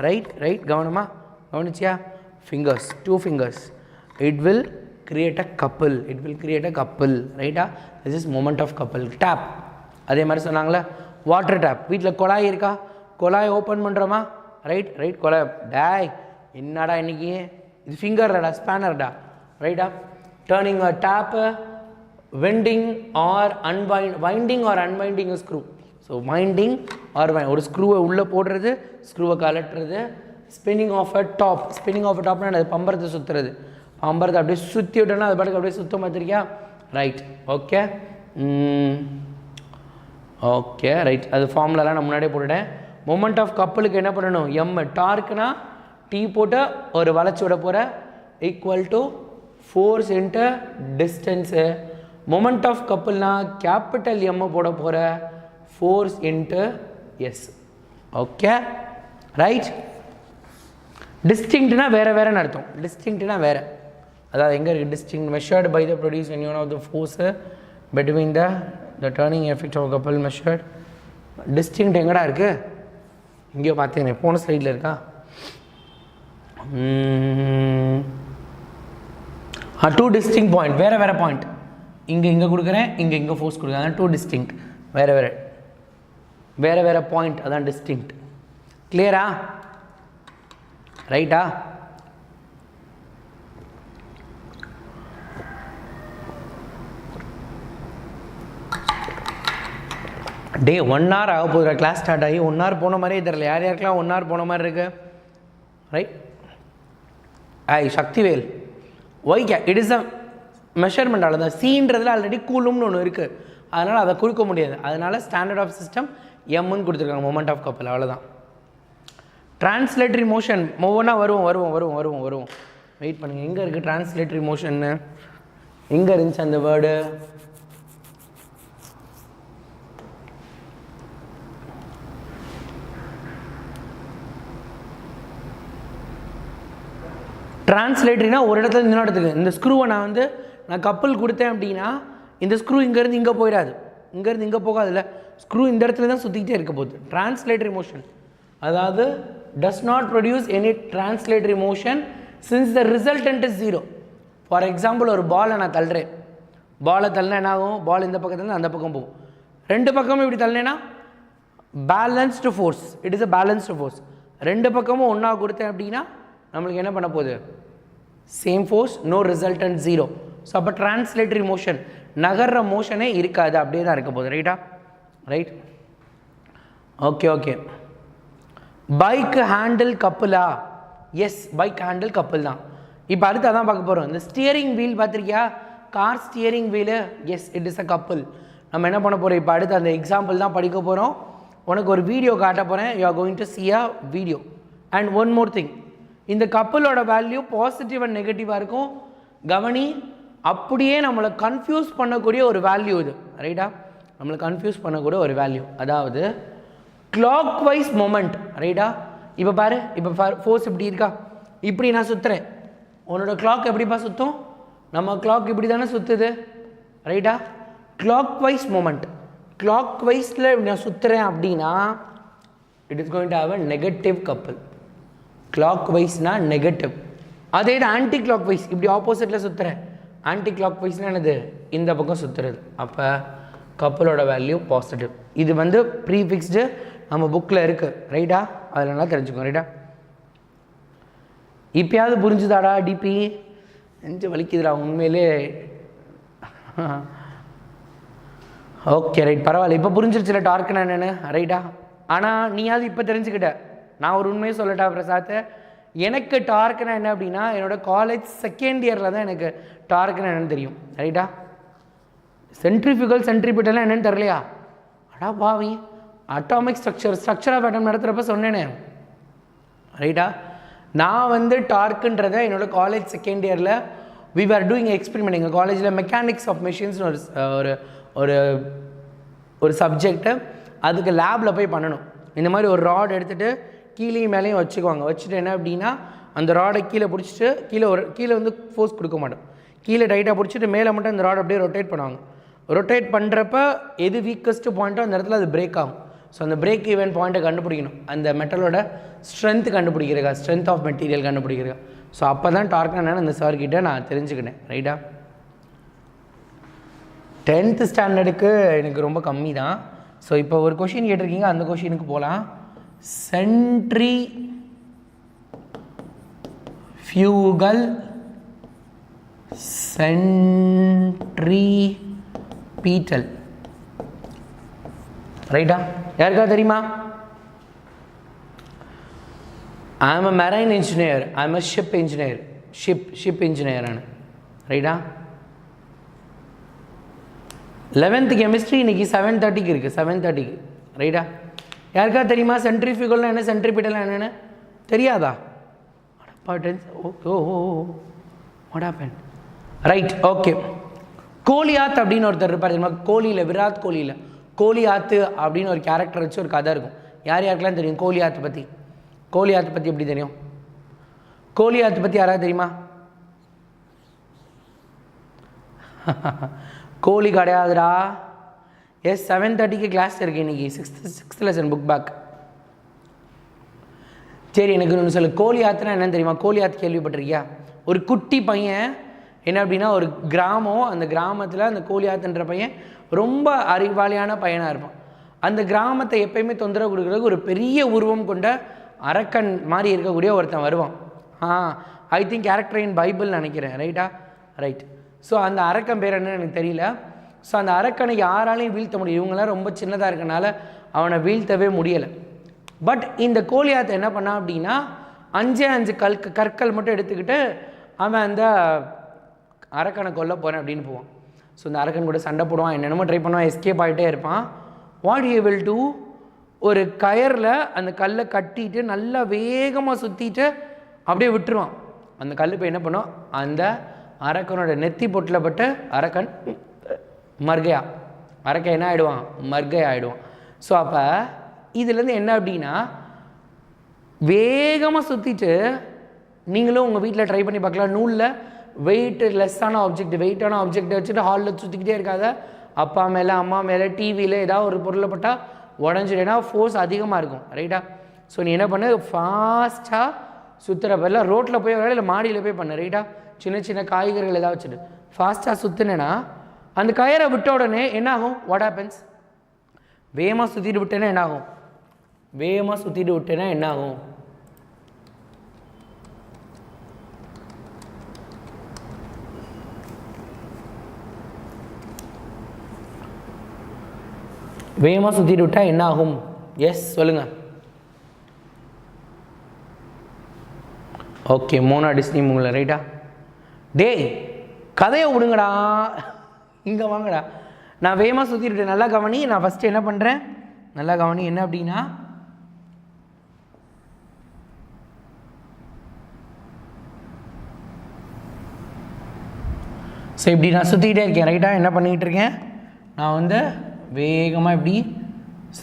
ரைட். கவனிச்சியா? Fingers, 2 fingers. It will create a couple. ரைட்டா? This is moment of couple. Tap அதே மாதிரி சொன்னாங்களே, வாட்டர் டேப். வீட்டில் குழாய் இருக்கா? குழாய் ஓப்பன் பண்ணுறோமா? ரைட். குழாய். என்னடா இன்னைக்கு இது ஃபிங்கர்டா, ஸ்பேனர்டா. ரைட்டா? turning a tap, winding or winding or unwinding a screw. So winding or ஒரு ஸ்க்ரூவை உள்ளே போடுறது, ஸ்க்ரூவை கலட்டுறது. Spinning of a top, spinning of a டாப்னா அது பம்பரத்தை சுற்றுறது. பம்பரத்தை அப்படியே சுற்றி விட்டோன்னா அது பாட்டுக்கு அப்படியே சுத்தம் பார்த்துருக்கியா? ரைட். Okay okay right. அது ஃபார்முலாலாம் நான் முன்னாடியே போட்டுட்டேன். மொமெண்ட் ஆஃப் கப்பலுக்கு என்ன பண்ணணும்? எம் டார்க்குனா டீ போட்டு ஒரு வளைச்சி விட போகிற equal to force into distance. Moment of கப்பல்னா கேபிட்டல் எம் போட போகிற force into S. Okay right. டிஸ்டிங்க்ட்னா வேறு வேறுன்னு அர்த்தம். டிஸ்டிங்க்ட்னா வேறு, அதாவது எங்கே இருக்குது distinct? Measured by the produce when one of the force between the turning effect of couple measured. Distinct எங்கடா இருக்குது? இங்கேயோ பார்த்தேன், போன ஸ்லைடில் இருக்கா? டூ டிஸ்டிங்க் பாயிண்ட், வேறு வேறு பாயிண்ட். இங்கே கொடுக்குறேன், இங்கே ஃபோர்ஸ் கொடுக்குறேன். அதான் டூ டிஸ்டிங்க்ட், வேறு வேறு பாயிண்ட், அதான் டிஸ்டிங்க்ட். கிளியரா? ரைட்டா? டே 1 hour ஆக போகிற கிளாஸ் ஸ்டார்ட் ஆகி 1 hour போன மாதிரியே தெரியல. யார் யாருக்கெல்லாம் 1 hour போன மாதிரி இருக்கு? Right. Sakthivel YK it is a measurement. அவ்வளோதான். சீன்றதுல ஆல்ரெடி கூலும்னு ஒன்று இருக்குது, அதனால் அதை கொடுக்க முடியாது. அதனால் ஸ்டாண்டர்ட் ஆஃப் சிஸ்டம் எம்முன்னு கொடுத்துருக்காங்க, மொமெண்ட் ஆஃப் கப்பல். அவ்வளோதான். டிரான்ஸ்லேட்டரி மோஷன் ஒவ்வொன்றா வருவோம். வெயிட் பண்ணுங்கள். எங்கே இருக்குது டிரான்ஸ்லேட்டரி மோஷன்னு? எங்கே இருந்துச்சு அந்த வேர்டு? டிரான்ஸ்லேட்டரினா ஒரு இடத்துல இன்னொரு இடத்துக்கு. இந்த ஸ்க்ரூவை நான் கப்பல் கொடுத்தேன் அப்படின்னா இந்த ஸ்க்ரூ இங்கேருந்து இங்கே போயிடாது, இங்கேருந்து இங்கே போகாதுல்ல. ஸ்க்ரூ இந்த இடத்துல தான் சுற்றிக்கிட்டே இருக்க போகுது. டிரான்ஸ்லேட்டரி மோஷன் அதாவது does not produce any translatory motion since the resultant is 0. For example, ஒரு பாலை நான் தள்ளுறேன். பாலை தள்ளினா என்ன ஆகும்? பால் இந்த பக்கத்துலேருந்து அந்த பக்கம் போகும். ரெண்டு பக்கமும் இப்படி தள்ளினேன்னா balanced force, it is a balanced force. ரெண்டு பக்கமும் ஒன்றா கொடுத்தேன் அப்படின்னா நம்மளுக்கு என்ன பண்ண போகுது? Same force, no resultant 0. So அப்போ டிரான்ஸ்லேட்டரி மோஷன், நகர்ற மோஷனே இருக்காது, அப்படியே தான் இருக்க போகுது. ரைட்டா? ரைட். ஓகே. பைக் ஹேண்டில் கப்பலா? எஸ், பைக் ஹேண்டில் கப்பல் தான். இப்போ அடுத்து அதான் பார்க்க போகிறோம். இந்த ஸ்டியரிங் வீல் பார்த்துருக்கியா? Car steering wheel. Yes, it is a couple. நம்ம என்ன பண்ண போகிறோம்? இப்போ அடுத்து அந்த எக்ஸாம்பிள் தான் படிக்க போகிறோம். உனக்கு ஒரு வீடியோ காட்ட போகிறேன். You are going to see a video. And one more thing, இந்த கப்பலோட வேல்யூ பாசிட்டிவ் அண்ட் நெகட்டிவாக இருக்கும். கவனி, அப்படியே நம்மளை கன்ஃபியூஸ் பண்ணக்கூடிய ஒரு வேல்யூ இது. ரைட்டா? நம்மளை கன்ஃபியூஸ் பண்ணக்கூடிய ஒரு வேல்யூ, அதாவது கிளாக் வைஸ் மொமெண்ட். ரைட்டா? இப்போ பாரு, இப்போ ஃபோர்ஸ் இப்படி இருக்கா? இப்படி நான் சுற்றுறேன். உன்னோட கிளாக் எப்படிப்பா சுற்றும்? நம்ம கிளாக் இப்படி தானே சுற்றுது. ரைட்டா? Clock wise moment. கிளாக் வைஸில் நான் சுற்றுறேன் அப்படின்னா it is going to have a negative couple. Clock வைஸ்னால் நெகட்டிவ். அதே இது ஆன்டி கிளாக் வைஸ், இப்படி ஆப்போசிட்டில் சுற்றுறேன். ஆன்டி கிளாக் வைஸ்னால் என்னது? இந்த பக்கம் சுற்றுறது. அப்போ கப்பலோட வேல்யூ பாசிட்டிவ். இது ப்ரீஃபிக்ஸ்டு, நம்ம புக்கில் இருக்குது. ரைட்டா? அதனால தெரிஞ்சுக்கோ. ரைட்டா? இப்போயாவது புரிஞ்சுதாடா டிபி? நெஞ்சு வலிக்குதுடா உண்மையிலே. ஓகே ரைட், பரவாயில்ல. இப்போ புரிஞ்சிருச்சுல டார்க்குன்னா என்னென்னு. ரைட்டா? ஆனால் நீயாவது இப்போ தெரிஞ்சுக்கிட்ட. நான் ஒரு உண்மையை சொல்லட்டா பிரசாத்? எனக்கு டார்க்குனா என்ன அப்படின்னா, என்னோடய காலேஜ் செகண்ட் இயரில் தான் எனக்கு டார்க்குனா என்னென்னு தெரியும். ரைட்டா? சென்ட்ரிஃபியூகல் சென்ட்ரிபியூட்டல்லாம் என்னென்னு தெரியலையா? அடா பாவி, அட்டாமிக் ஸ்ட்ரக்சர் ஆஃப் ஆட்டம் நடத்துகிறப்ப சொன்னேனே. ரைட்டா? நான் டார்க்குன்றதை என்னோடய காலேஜ் செகண்ட் இயரில் வி ஆர் டூயிங் எக்ஸ்பெரிமெண்ட். எங்கள் காலேஜில் மெக்கானிக்ஸ் ஆஃப் மெஷின்ஸ்னு ஒரு ஒரு சப்ஜெக்டை அதுக்கு லேபில் போய் பண்ணணும். இந்த மாதிரி ஒரு ராட் எடுத்துகிட்டு கீழேயும் மேலேயும் வச்சுக்குவாங்க. வச்சுட்டு என்ன அப்படின்னா, அந்த ராடை கீழே பிடிச்சிட்டு கீழே ஃபோர்ஸ் கொடுக்க மாட்டோம். கீழே டைட்டாக பிடிச்சிட்டு மேலே மட்டும் அந்த ராட் அப்படியே ரொட்டேட் பண்ணுவாங்க. ரொட்டேட் பண்ணுறப்ப எது வீக்கஸ்ட்டு பாயிண்ட்டோ அந்த இடத்துல அது பிரேக் ஆகும். ஸோ அந்த பிரேக் ஈவன் பாயிண்ட்டை கண்டுபிடிக்கணும். அந்த மெட்டலோட ஸ்ட்ரென்த் கண்டுபிடிக்கிறக்கா, ஸ்ட்ரென்த் ஆஃப் மெட்டீரியல் கண்டுபிடிக்கிறக்கா. ஸோ அப்போ தான் டார்க் என்னன்னு அந்த சார்கிட்ட நான் தெரிஞ்சுக்கிட்டேன். ரைட்டா? 10th ஸ்டாண்டர்டுக்கு எனக்கு ரொம்ப கம்மி தான். ஸோ இப்போ ஒரு கொஷின் கேட்டிருக்கீங்க, அந்த கொஷினுக்கு போகலாம். Centrifugal centripetal. ரைட்டா? யாருக்கா தெரியுமா? I am a marine engineer, I am a ship engineer, ship engineer ആണ്. ரைட்டா? 11th கெமிஸ்ட்ரி இன்னைக்கு 7:30க்கு இருக்கு, 7:30க்கு. ரைட்டா? யாருக்கா தெரியுமா சென்ட்ரிஃபியூகல்னா என்ன, சென்ட்ரிபீட்டல் என்னன்னு தெரியாதா? What happen? Right, okay. Goliath அப்படின்னு ஒருத்தர் இருப்பார் தெரியுமா? கோலியில், விராட் கோலியில் கோலியாத்து அப்படின்னு ஒரு கேரக்டர் வச்சு ஒரு கதை இருக்கும். யார் யாருக்கெல்லாம் தெரியும் கோலியாத்தை பற்றி? கோலியாத்தை பற்றி எப்படி தெரியும்? கோலியாத்தை பற்றி யாராவது தெரியுமா? கோலி கிடையாதுடா. எஸ், 7:30க்கு கிளாஸ் இருக்கு இன்னைக்கு, சிக்ஸ்த் லெசன் புக் பேக். சரி, எனக்கு ஒன்று சொல்லு, கோலியாத்துனா என்னன்னு தெரியுமா? கோலியாத்து கேள்விப்பட்டிருக்கியா? ஒரு குட்டி பையன் என்ன அப்படின்னா, ஒரு கிராமம், அந்த கிராமத்தில் அந்த கோலியாத்துன்ற பையன் ரொம்ப அறிவாளியான பையனாக இருப்பான். அந்த கிராமத்தை எப்பயுமே தொந்தரவு கொடுக்குறதுக்கு ஒரு பெரிய உருவம் கொண்ட அரக்கன் மாதிரி இருக்கக்கூடிய ஒருத்தன் வருவான். I think character in Bible நினைக்கிறேன். ரைட்டா? ரைட். ஸோ அந்த அரக்கன் பேர் என்னன்னு எனக்கு தெரியல. ஸோ அந்த அரக்கனை யாராலையும் வீழ்த்த முடியும், இவங்களாம் ரொம்ப சின்னதாக இருக்கனால அவனை வீழ்த்தவே முடியலை. பட் இந்த கோலியாத்தை என்ன பண்ணான் அப்படின்னா, 5 கற்கள் மட்டும் எடுத்துக்கிட்டு அவன் அந்த அரக்கனை கொல்ல போகிறேன் அப்படின்னு போவான். ஸோ இந்த அரக்கன் கூட சண்டை போடுவான், என்னென்னமோ ட்ரை பண்ணுவான், எஸ்கேப் ஆகிட்டே இருப்பான். வாட் யூ வில் டூ, ஒரு கயரில் அந்த கல்லை கட்டிட்டு நல்லா வேகமாக சுற்றிட்டு அப்படியே விட்டுருவான். அந்த கல் போய் என்ன பண்ணும், அந்த அரக்கனோட நெத்தி பொட்டில் பட்டு அரக்கன் மர்கையா, அரக்கன் என்ன ஆகிடுவான், மர்கையா ஆகிடுவான். ஸோ அப்போ இதுலேருந்து என்ன அப்படின்னா, வேகமாக சுற்றிட்டு நீங்களும் உங்கள் வீட்டில் ட்ரை பண்ணி பார்க்கலாம். நூலில் வெயிட்டான ஆப்ஜெக்ட் வச்சுட்டு ஹாலில் சுற்றிக்கிட்டே இருக்காத. அப்பா மேலே, அம்மா மேலே, டிவியில் ஏதாவது ஒரு பொருளை பட்டால் உடஞ்சிடுனா ஃபோர்ஸ் அதிகமாக இருக்கும். ரைட்டா? ஸோ நீ என்ன பண்ணு, ஃபாஸ்ட்டாக சுற்றுற பேரில் ரோட்டில் போய் வேலை இல்லை மாடியில் போய் பண்ணு. ரைட்டா? சின்ன சின்ன காய்கறிகள் ஏதாவது வச்சுட்டு ஃபாஸ்ட்டாக சுற்றுனேன்னா அந்த கயரை விட்ட உடனே என்ன ஆகும், வாட் ஹேப்பன்ஸ், வேகமாக சுற்றிட்டு விட்டேன்னா என்ன ஆகும், வேகமாக சுற்றிட்டு விட்டேன்னா என்ன ஆகும், வேகமாக சுற்றிட்டு விட்டால் என்ன ஆகும்? எஸ், சொல்லுங்கள். ஓகே, மோனா டிஸ்னி மூவில. ரைட்டா? டேய், கதையை விடுங்கடா, இங்கே வாங்கடா. நான் வேகமாக சுற்றிட்டு நல்லா கவனி. நான் ஃபஸ்ட்டு என்ன பண்ணுறேன், நல்லா கவனி. என்ன அப்படின்னா, ஸோ இப்படி நான் சுற்றிக்கிட்டே இருக்கேன். ரைட்டா? என்ன பண்ணிக்கிட்டு இருக்கேன், நான் வந்து வேகமாக இப்படி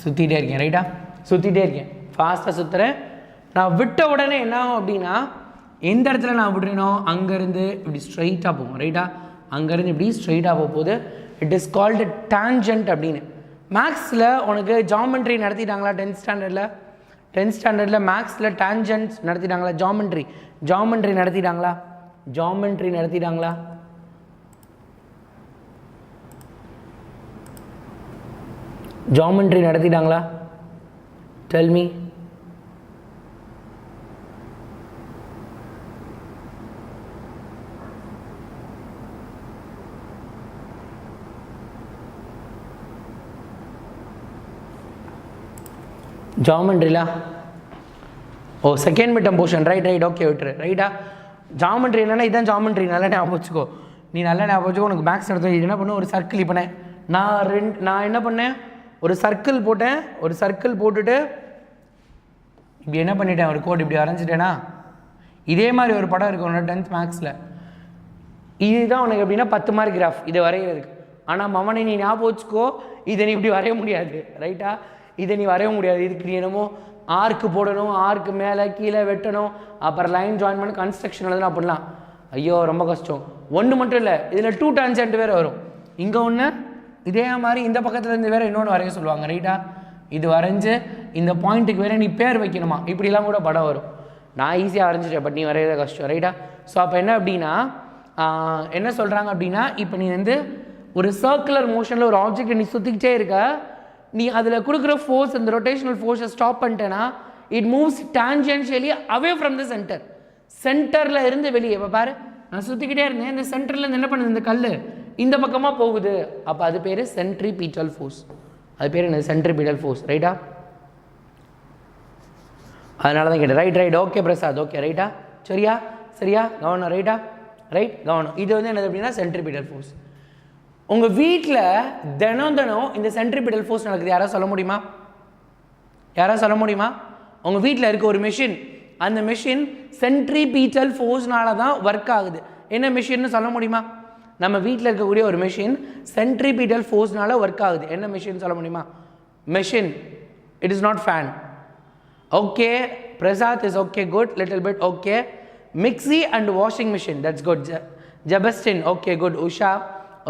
சுற்றிகிட்டே இருக்கேன். ரைட்டா? சுற்றிகிட்டே இருக்கேன், ஃபாஸ்ட்டாக சுற்றுறேன். நான் விட்ட உடனே என்ன ஆகும் அப்படின்னா, எந்த இடத்துல நான் விடுறேனோ அங்கேருந்து இப்படி ஸ்ட்ரைட்டாக போகும். ரைட்டா? அங்கேருந்து இப்படி ஸ்ட்ரைட்டாக போகுது. இட் இஸ் கால்டு டேஞ்சன்ட் அப்படின்னு. மேக்ஸில் உனக்கு ஜாமெண்ட்ரி நடத்திட்டாங்களா? 10th ஸ்டாண்டர்டில் மேக்ஸில் டேஞ்சன்ட்ஸ் நடத்திட்டாங்களா? ஜாமெண்ட்ரி நடத்திட்டாங்களா? ஜாமெண்ட்ரி நடத்திட்டாங்களா? Tell me. ஜாமெண்ட்ரிலா? Oh, second midterm portion. Right, okay, விட்டுரு. ரைட்டா? ஜாமெண்ட்ரி என்னன்னா இதான் ஜாமெண்ட்ரி. நல்லா ஞாபகம் வச்சுக்கோ, நீ நல்லா ஞாபகம் வச்சுக்கோ. உனக்கு மேக்ஸ் நடத்தும். இது என்ன பண்ண, ஒரு சர்க்கிள். இப்போ நான் என்ன பண்ணேன், ஒரு சர்க்கிள் போட்டேன். ஒரு சர்க்கிள் போட்டுட்டு இப்படி என்ன பண்ணிட்டேன், ஒரு கோட் இப்படி வரைஞ்சிட்டேன்னா இதே மாதிரி ஒரு படம் இருக்கும் உன்னோட 10th மேக்ஸில். இதுதான் உனக்கு எப்படின்னா 10 மார்க் கிராஃப் இதை வரைகிறதுக்கு. ஆனால் மவனை நீ ஞாபகம் வச்சுக்கோ, இதை நீ இப்படி வரைய முடியாது. ரைட்டா? இதை நீ வரைய முடியாது. இதுக்கு நீ என்னமோ ஆர்க்கு போடணும், ஆர்க்கு மேலே கீழே வெட்டணும், அப்புறம் லைன் ஜாயின் பண்ணி கன்ஸ்ட்ரக்ஷன் எழுதணும் அப்படிலாம். ஐயோ, ரொம்ப கஷ்டம். ஒன்று மட்டும் இல்லை, இதில் 2 டான்ஜென்ட் வேறு வரும். இங்கே ஒன்று, இதே மாதிரி இந்த பக்கத்தில் இருந்து வேறு இன்னொன்று வரைய சொல்லுவாங்க. ரைட்டா? இது வரைஞ்சி இந்த பாயிண்ட்டுக்கு வேறு நீ பேர் வைக்கணுமா, இப்படிலாம் கூட படம் வரும். நான் ஈஸியாக வரைஞ்சிட்டேன், பட் நீ வரையிறது கஷ்டம். ரைட்டா? ஸோ அப்போ என்ன அப்படின்னா, என்ன சொல்கிறாங்க அப்படின்னா, இப்போ நீ வந்து ஒரு சர்க்குலர் மோஷனில் ஒரு ஆப்ஜெக்ட் நீ சுற்றிக்கிட்டே இருக்க, நீ அதில் கொடுக்குற ஃபோர்ஸ், இந்த ரொட்டேஷனல் ஃபோர்ஸை ஸ்டாப் பண்ணிட்டேன்னா it moves tangentially away from the centre. சென்டரில் இருந்து வெளியே. இப்போ பாரு, நான் சுற்றிக்கிட்டே இருந்தேன், இந்த சென்டரில் என்ன பண்ணுது, இந்த கல் இந்த பக்கமாக போகுது, அப்போ அது பேர் சென்ட்ரிபீட்டல் ஃபோர்ஸ். அது பேர் என்னது, சென்ட்ரிபீட்டல் ஃபோர்ஸ். ரைட்டா? அதனால தான் கேட்டேன். ரைட் ஓகே பிரசாத், ஓகே ரைட்டா, சரியா சரியா கவனம், ரைட்டா ரைட் கவனம். இது வந்து என்னது அப்படின்னா சென்ட்ரிபீட்டல் ஃபோர்ஸ். உங்கள் வீட்டில் தினம் இந்த சென்ட்ரிபீட்டல் ஃபோர்ஸ் நடக்குது. யாராவது சொல்ல முடியுமா? யாராவது சொல்ல முடியுமா? உங்கள் வீட்டில் இருக்க ஒரு மெஷின், அந்த மெஷின் சென்ட்ரிபீட்டல் ஃபோர்ஸ்னால தான் ஒர்க் ஆகுது. என்ன மெஷின்னு சொல்ல முடியுமா? நம்ம வீட்டில் இருக்கக்கூடிய ஒரு மெஷின் சென்ட்ரிபீட்டல் ஃபோர்ஸ்னால ஒர்க் ஆகுது. என்ன மெஷின் சொல்ல முடியுமா? Machine, it is not fan. Okay Prasad is okay, good, little bit okay. Mixie and washing machine, that's good. Jebastin okay, good. Usha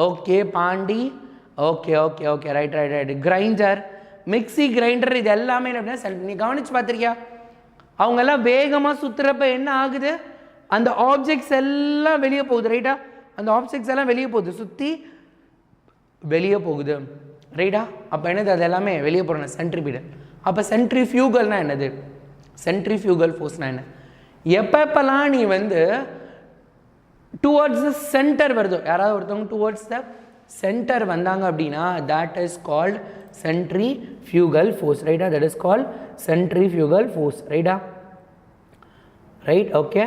okay. Pandi okay okay okay right right right. Grinder, mixie, grinder, இது எல்லாமே என்ன, நீ கவனிச்சு பார்த்துருக்கியா? அவங்கெல்லாம் வேகமாக சுற்றுறப்ப என்ன ஆகுது, அந்த ஆப்ஜெக்ட்ஸ் எல்லாம் வெளியே போகுது. ரைட்டா? அந்த ஆப்ஜெக்ட்ஸ் எல்லாம் வெளியே போகுது, சுற்றி வெளியே போகுது. ரைட்டா? அப்போ என்னது, அது எல்லாமே வெளியே போகிறோம், சென்ட்ரிபீட்டல். அப்போ சென்ட்ரிஃபியூகல்னா என்னது, சென்ட்ரிஃபியூகல் ஃபோர்ஸ்னா என்ன? எப்பப்பெல்லாம் நீ வந்து டுவர்ட்ஸ் த சென்டர் வருதோ, யாராவது ஒருத்தவங்க டுவர்ட்ஸ் த சென்டர் வந்தாங்க அப்படின்னா that is called centrifugal force. ரைட்டா? that is called centrifugal force. ரைட்டா? Right okay.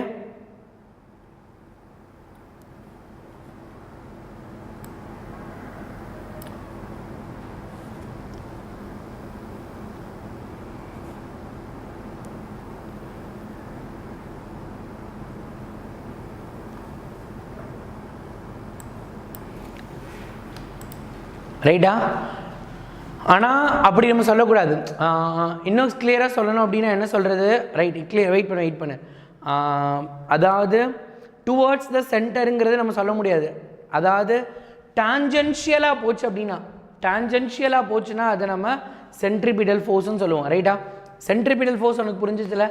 ரைட்டா? ஆனால் அப்படி நம்ம சொல்லக்கூடாது. இன்னும் கிளியராக சொல்லணும் அப்படின்னா என்ன சொல்கிறது, ரைட் கிளியர், வெயிட் பண்ணு. அதாவது டுவர்ட்ஸ் த சென்டருங்கிறது நம்ம சொல்ல முடியாது. அதாவது டான்ஜென்ஷியலாக போச்சு அப்படின்னா, டான்ஜென்ஷியலாக போச்சுன்னா அதை நம்ம சென்ட்ரிபீட்டல் ஃபோர்ஸ்னு சொல்லுவோம். ரைட்டா? சென்ட்ரிபீட்டல் ஃபோர்ஸ் உனக்கு புரிஞ்சிச்சுல?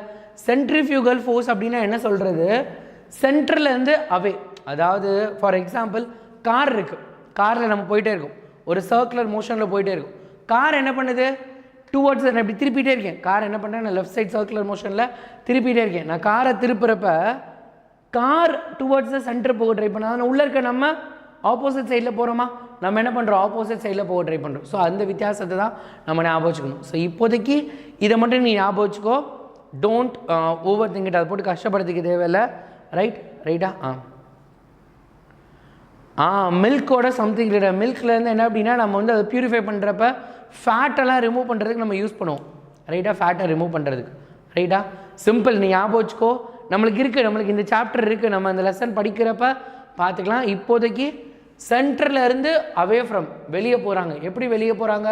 சென்ட்ரிஃபியூகல் ஃபோர்ஸ் அப்படின்னா என்ன சொல்கிறது, சென்டர்லேருந்து அவே. அதாவது ஃபார் எக்ஸாம்பிள் கார் இருக்குது, காரில் நம்ம போயிட்டே இருக்கோம், ஒரு சர்க்குலர் மோஷனில் போயிட்டே இருக்கும். கார் என்ன பண்ணுது, டுவர்ட்ஸ், நான் இப்படி திருப்பிகிட்டே இருக்கேன், கார் என்ன பண்ணுறேன், நான் லெஃப்ட் சைட் சர்க்குலர் மோஷனில் திருப்பிகிட்டே இருக்கேன். நான் காரை திருப்புறப்ப கார் டுவர்ட்ஸ் த சென்டர் போக ட்ரை பண்ண, ஆனால் உள்ளே இருக்க நம்ம ஆப்போசிட் சைடில் போகிறோமா, நம்ம என்ன பண்ணுறோம், ஆப்போசிட் சைடில் போக ட்ரை பண்ணுறோம். ஸோ அந்த வித்தியாசத்தை தான் நம்ம ஞாபகம் வச்சுக்கணும். ஸோ இப்போதைக்கு இதை மட்டும் நீ ஞாபகம் வச்சுக்கோ, டோன்ட் ஓவர் திங்க் இட். அதை போட்டு கஷ்டப்படுத்திக்க தேவையில்லை. ரைட் ரைட்டா? மில்கோட சம்திங் ரிலேட்டட். மில்க்லேருந்து என்ன அப்படின்னா நம்ம வந்து அதை ப்யூரிஃபை பண்ணுறப்ப ஃபேட்டெல்லாம் ரிமூவ் பண்ணுறதுக்கு நம்ம யூஸ் பண்ணுவோம். ரைட்டா? ஃபேட்டை ரிமூவ் பண்ணுறதுக்கு. ரைட்டா? சிம்பிள், நீ ஞாபகம் வச்சுக்கோ. நம்மளுக்கு இந்த சாப்டர் இருக்குது, நம்ம அந்த லெசன் படிக்கிறப்ப பார்த்துக்கலாம். இப்போதைக்கு சென்டரில் இருந்து அவே ஃப்ரம் வெளியே போகிறாங்க. எப்படி வெளியே போகிறாங்க,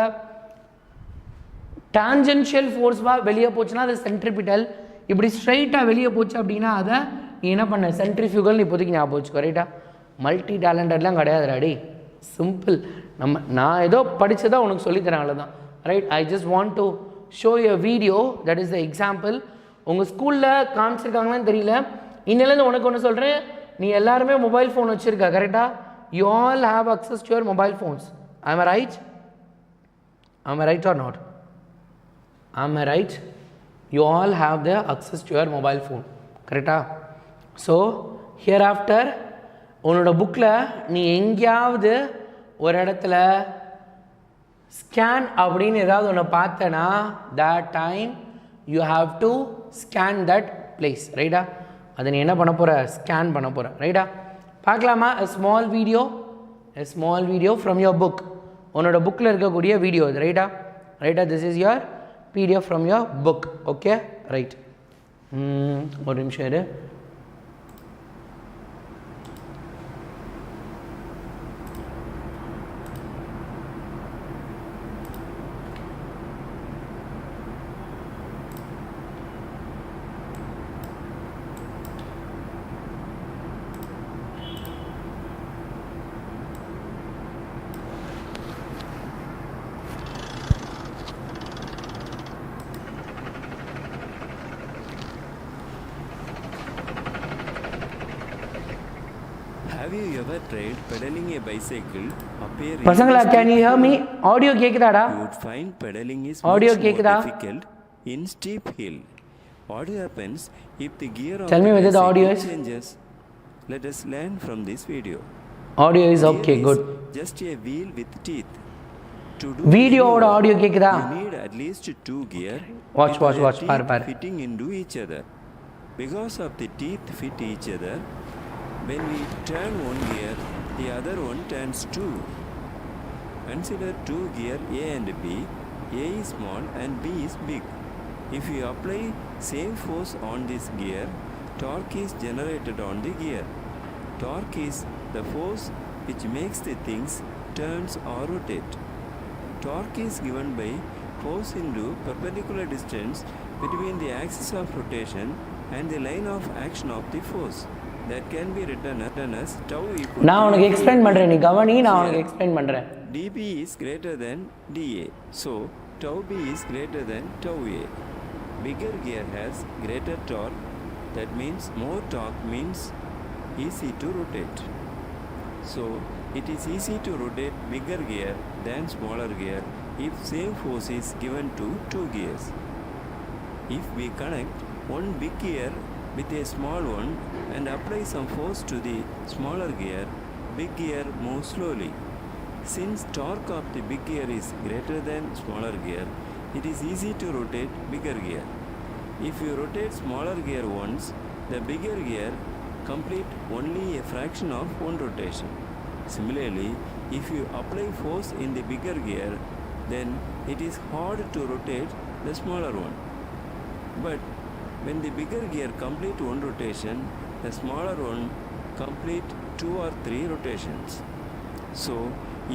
டான்ஜென்ஷியல் ஃபோர்ஸ்வாக வெளியே போச்சுன்னா அது சென்ட்ரிபிட்டல். இப்படி ஸ்ட்ரைட்டாக வெளியே போச்சு அப்படின்னா அதை நீ என்ன பண்ண, சென்ட்ரிஃபியூகல் இப்போதைக்கு ஞாபகம் வச்சுக்கோ. ரைட்டா? மல்டி டேலண்டட்லாம் கிடையாது ராடி, சிம்பிள். நான் ஏதோ படித்ததா உனக்கு சொல்லித்தரேன், அவ்வளோதான். Right? I just want to show you video, that is the example. உங்கள் ஸ்கூலில் காமிச்சிருக்காங்களான்னு தெரியல. இன்னிலேருந்து உனக்கு ஒன்று சொல்கிறேன், நீ எல்லாருமே மொபைல் ஃபோன் வச்சுருக்க, கரெக்டாக? You all have access to your mobile phones. Am I right? Am I right or not? Am I right? You all have the access to your mobile phone, கரெக்டாக? ஸோ ஹியர் ஆஃப்டர் உன்னோட புக்கில் நீ எங்கேயாவது ஒரு இடத்துல ஸ்கேன் அப்படின்னு ஏதாவது ஒன்று பார்த்தனா, that time you have to scan that place. ரைட்டா? அதை நீ என்ன பண்ண போகிற, ஸ்கேன் பண்ண போகிற. ரைட்டா? பார்க்கலாமா? a small video from your book. உன்னோட புக்கில் இருக்கக்கூடிய வீடியோ இது. ரைட்டா? ரைட்டா? this is your PDF from your book. Okay right. ஒரு நிமிஷம் இரு. Have you ever tried pedaling a bicycle up a railway பசங்களா, can you hear me? Audio கேக்குதாடா? You would find pedaling is audio much more difficult in steep hill. What happens if the gear of Tell me the whether the audio bicycle is changes? let us learn from this video. Audio is Gear okay, is good. just a wheel with teeth. To do Video any oda work, audio கேக்குதா? you need at least 2 gear Watch, with watch, their watch. teeth பாரு. fitting into each other. Because of the teeth fit each other, when we turn one gear, the other one turns too. Consider 2 gear A and B. A is small and B is big. If you apply same force on this gear, torque is generated on the gear. Torque is the force which makes the things turns or rotate. Torque is given by force into perpendicular distance between the axis of rotation and the line of action of the force. That can be written as tau equal நான் உனக்கு எக்ஸ்பிளைன் பண்றேன், நீ கவனி, நான் உனக்கு எக்ஸ்பிளைன் பண்றேன். dB is greater than dA, so tau B is greater than tau A. Bigger gear has greater torque, that means more torque means easy to rotate. So it is easy to rotate bigger gear than smaller gear if same force is given to 2 gears. If we connect one big gear with a small one and apply some force to the smaller gear, big gear moves slowly. Since torque of the big gear is greater than smaller gear, it is easy to rotate bigger gear. If you rotate smaller gear once, the bigger gear complete only a fraction of one rotation. Similarly, if you apply force in the bigger gear, then it is hard to rotate the smaller one. But when the bigger gear complete one rotation, the smaller one complete 2 or 3 rotations. So,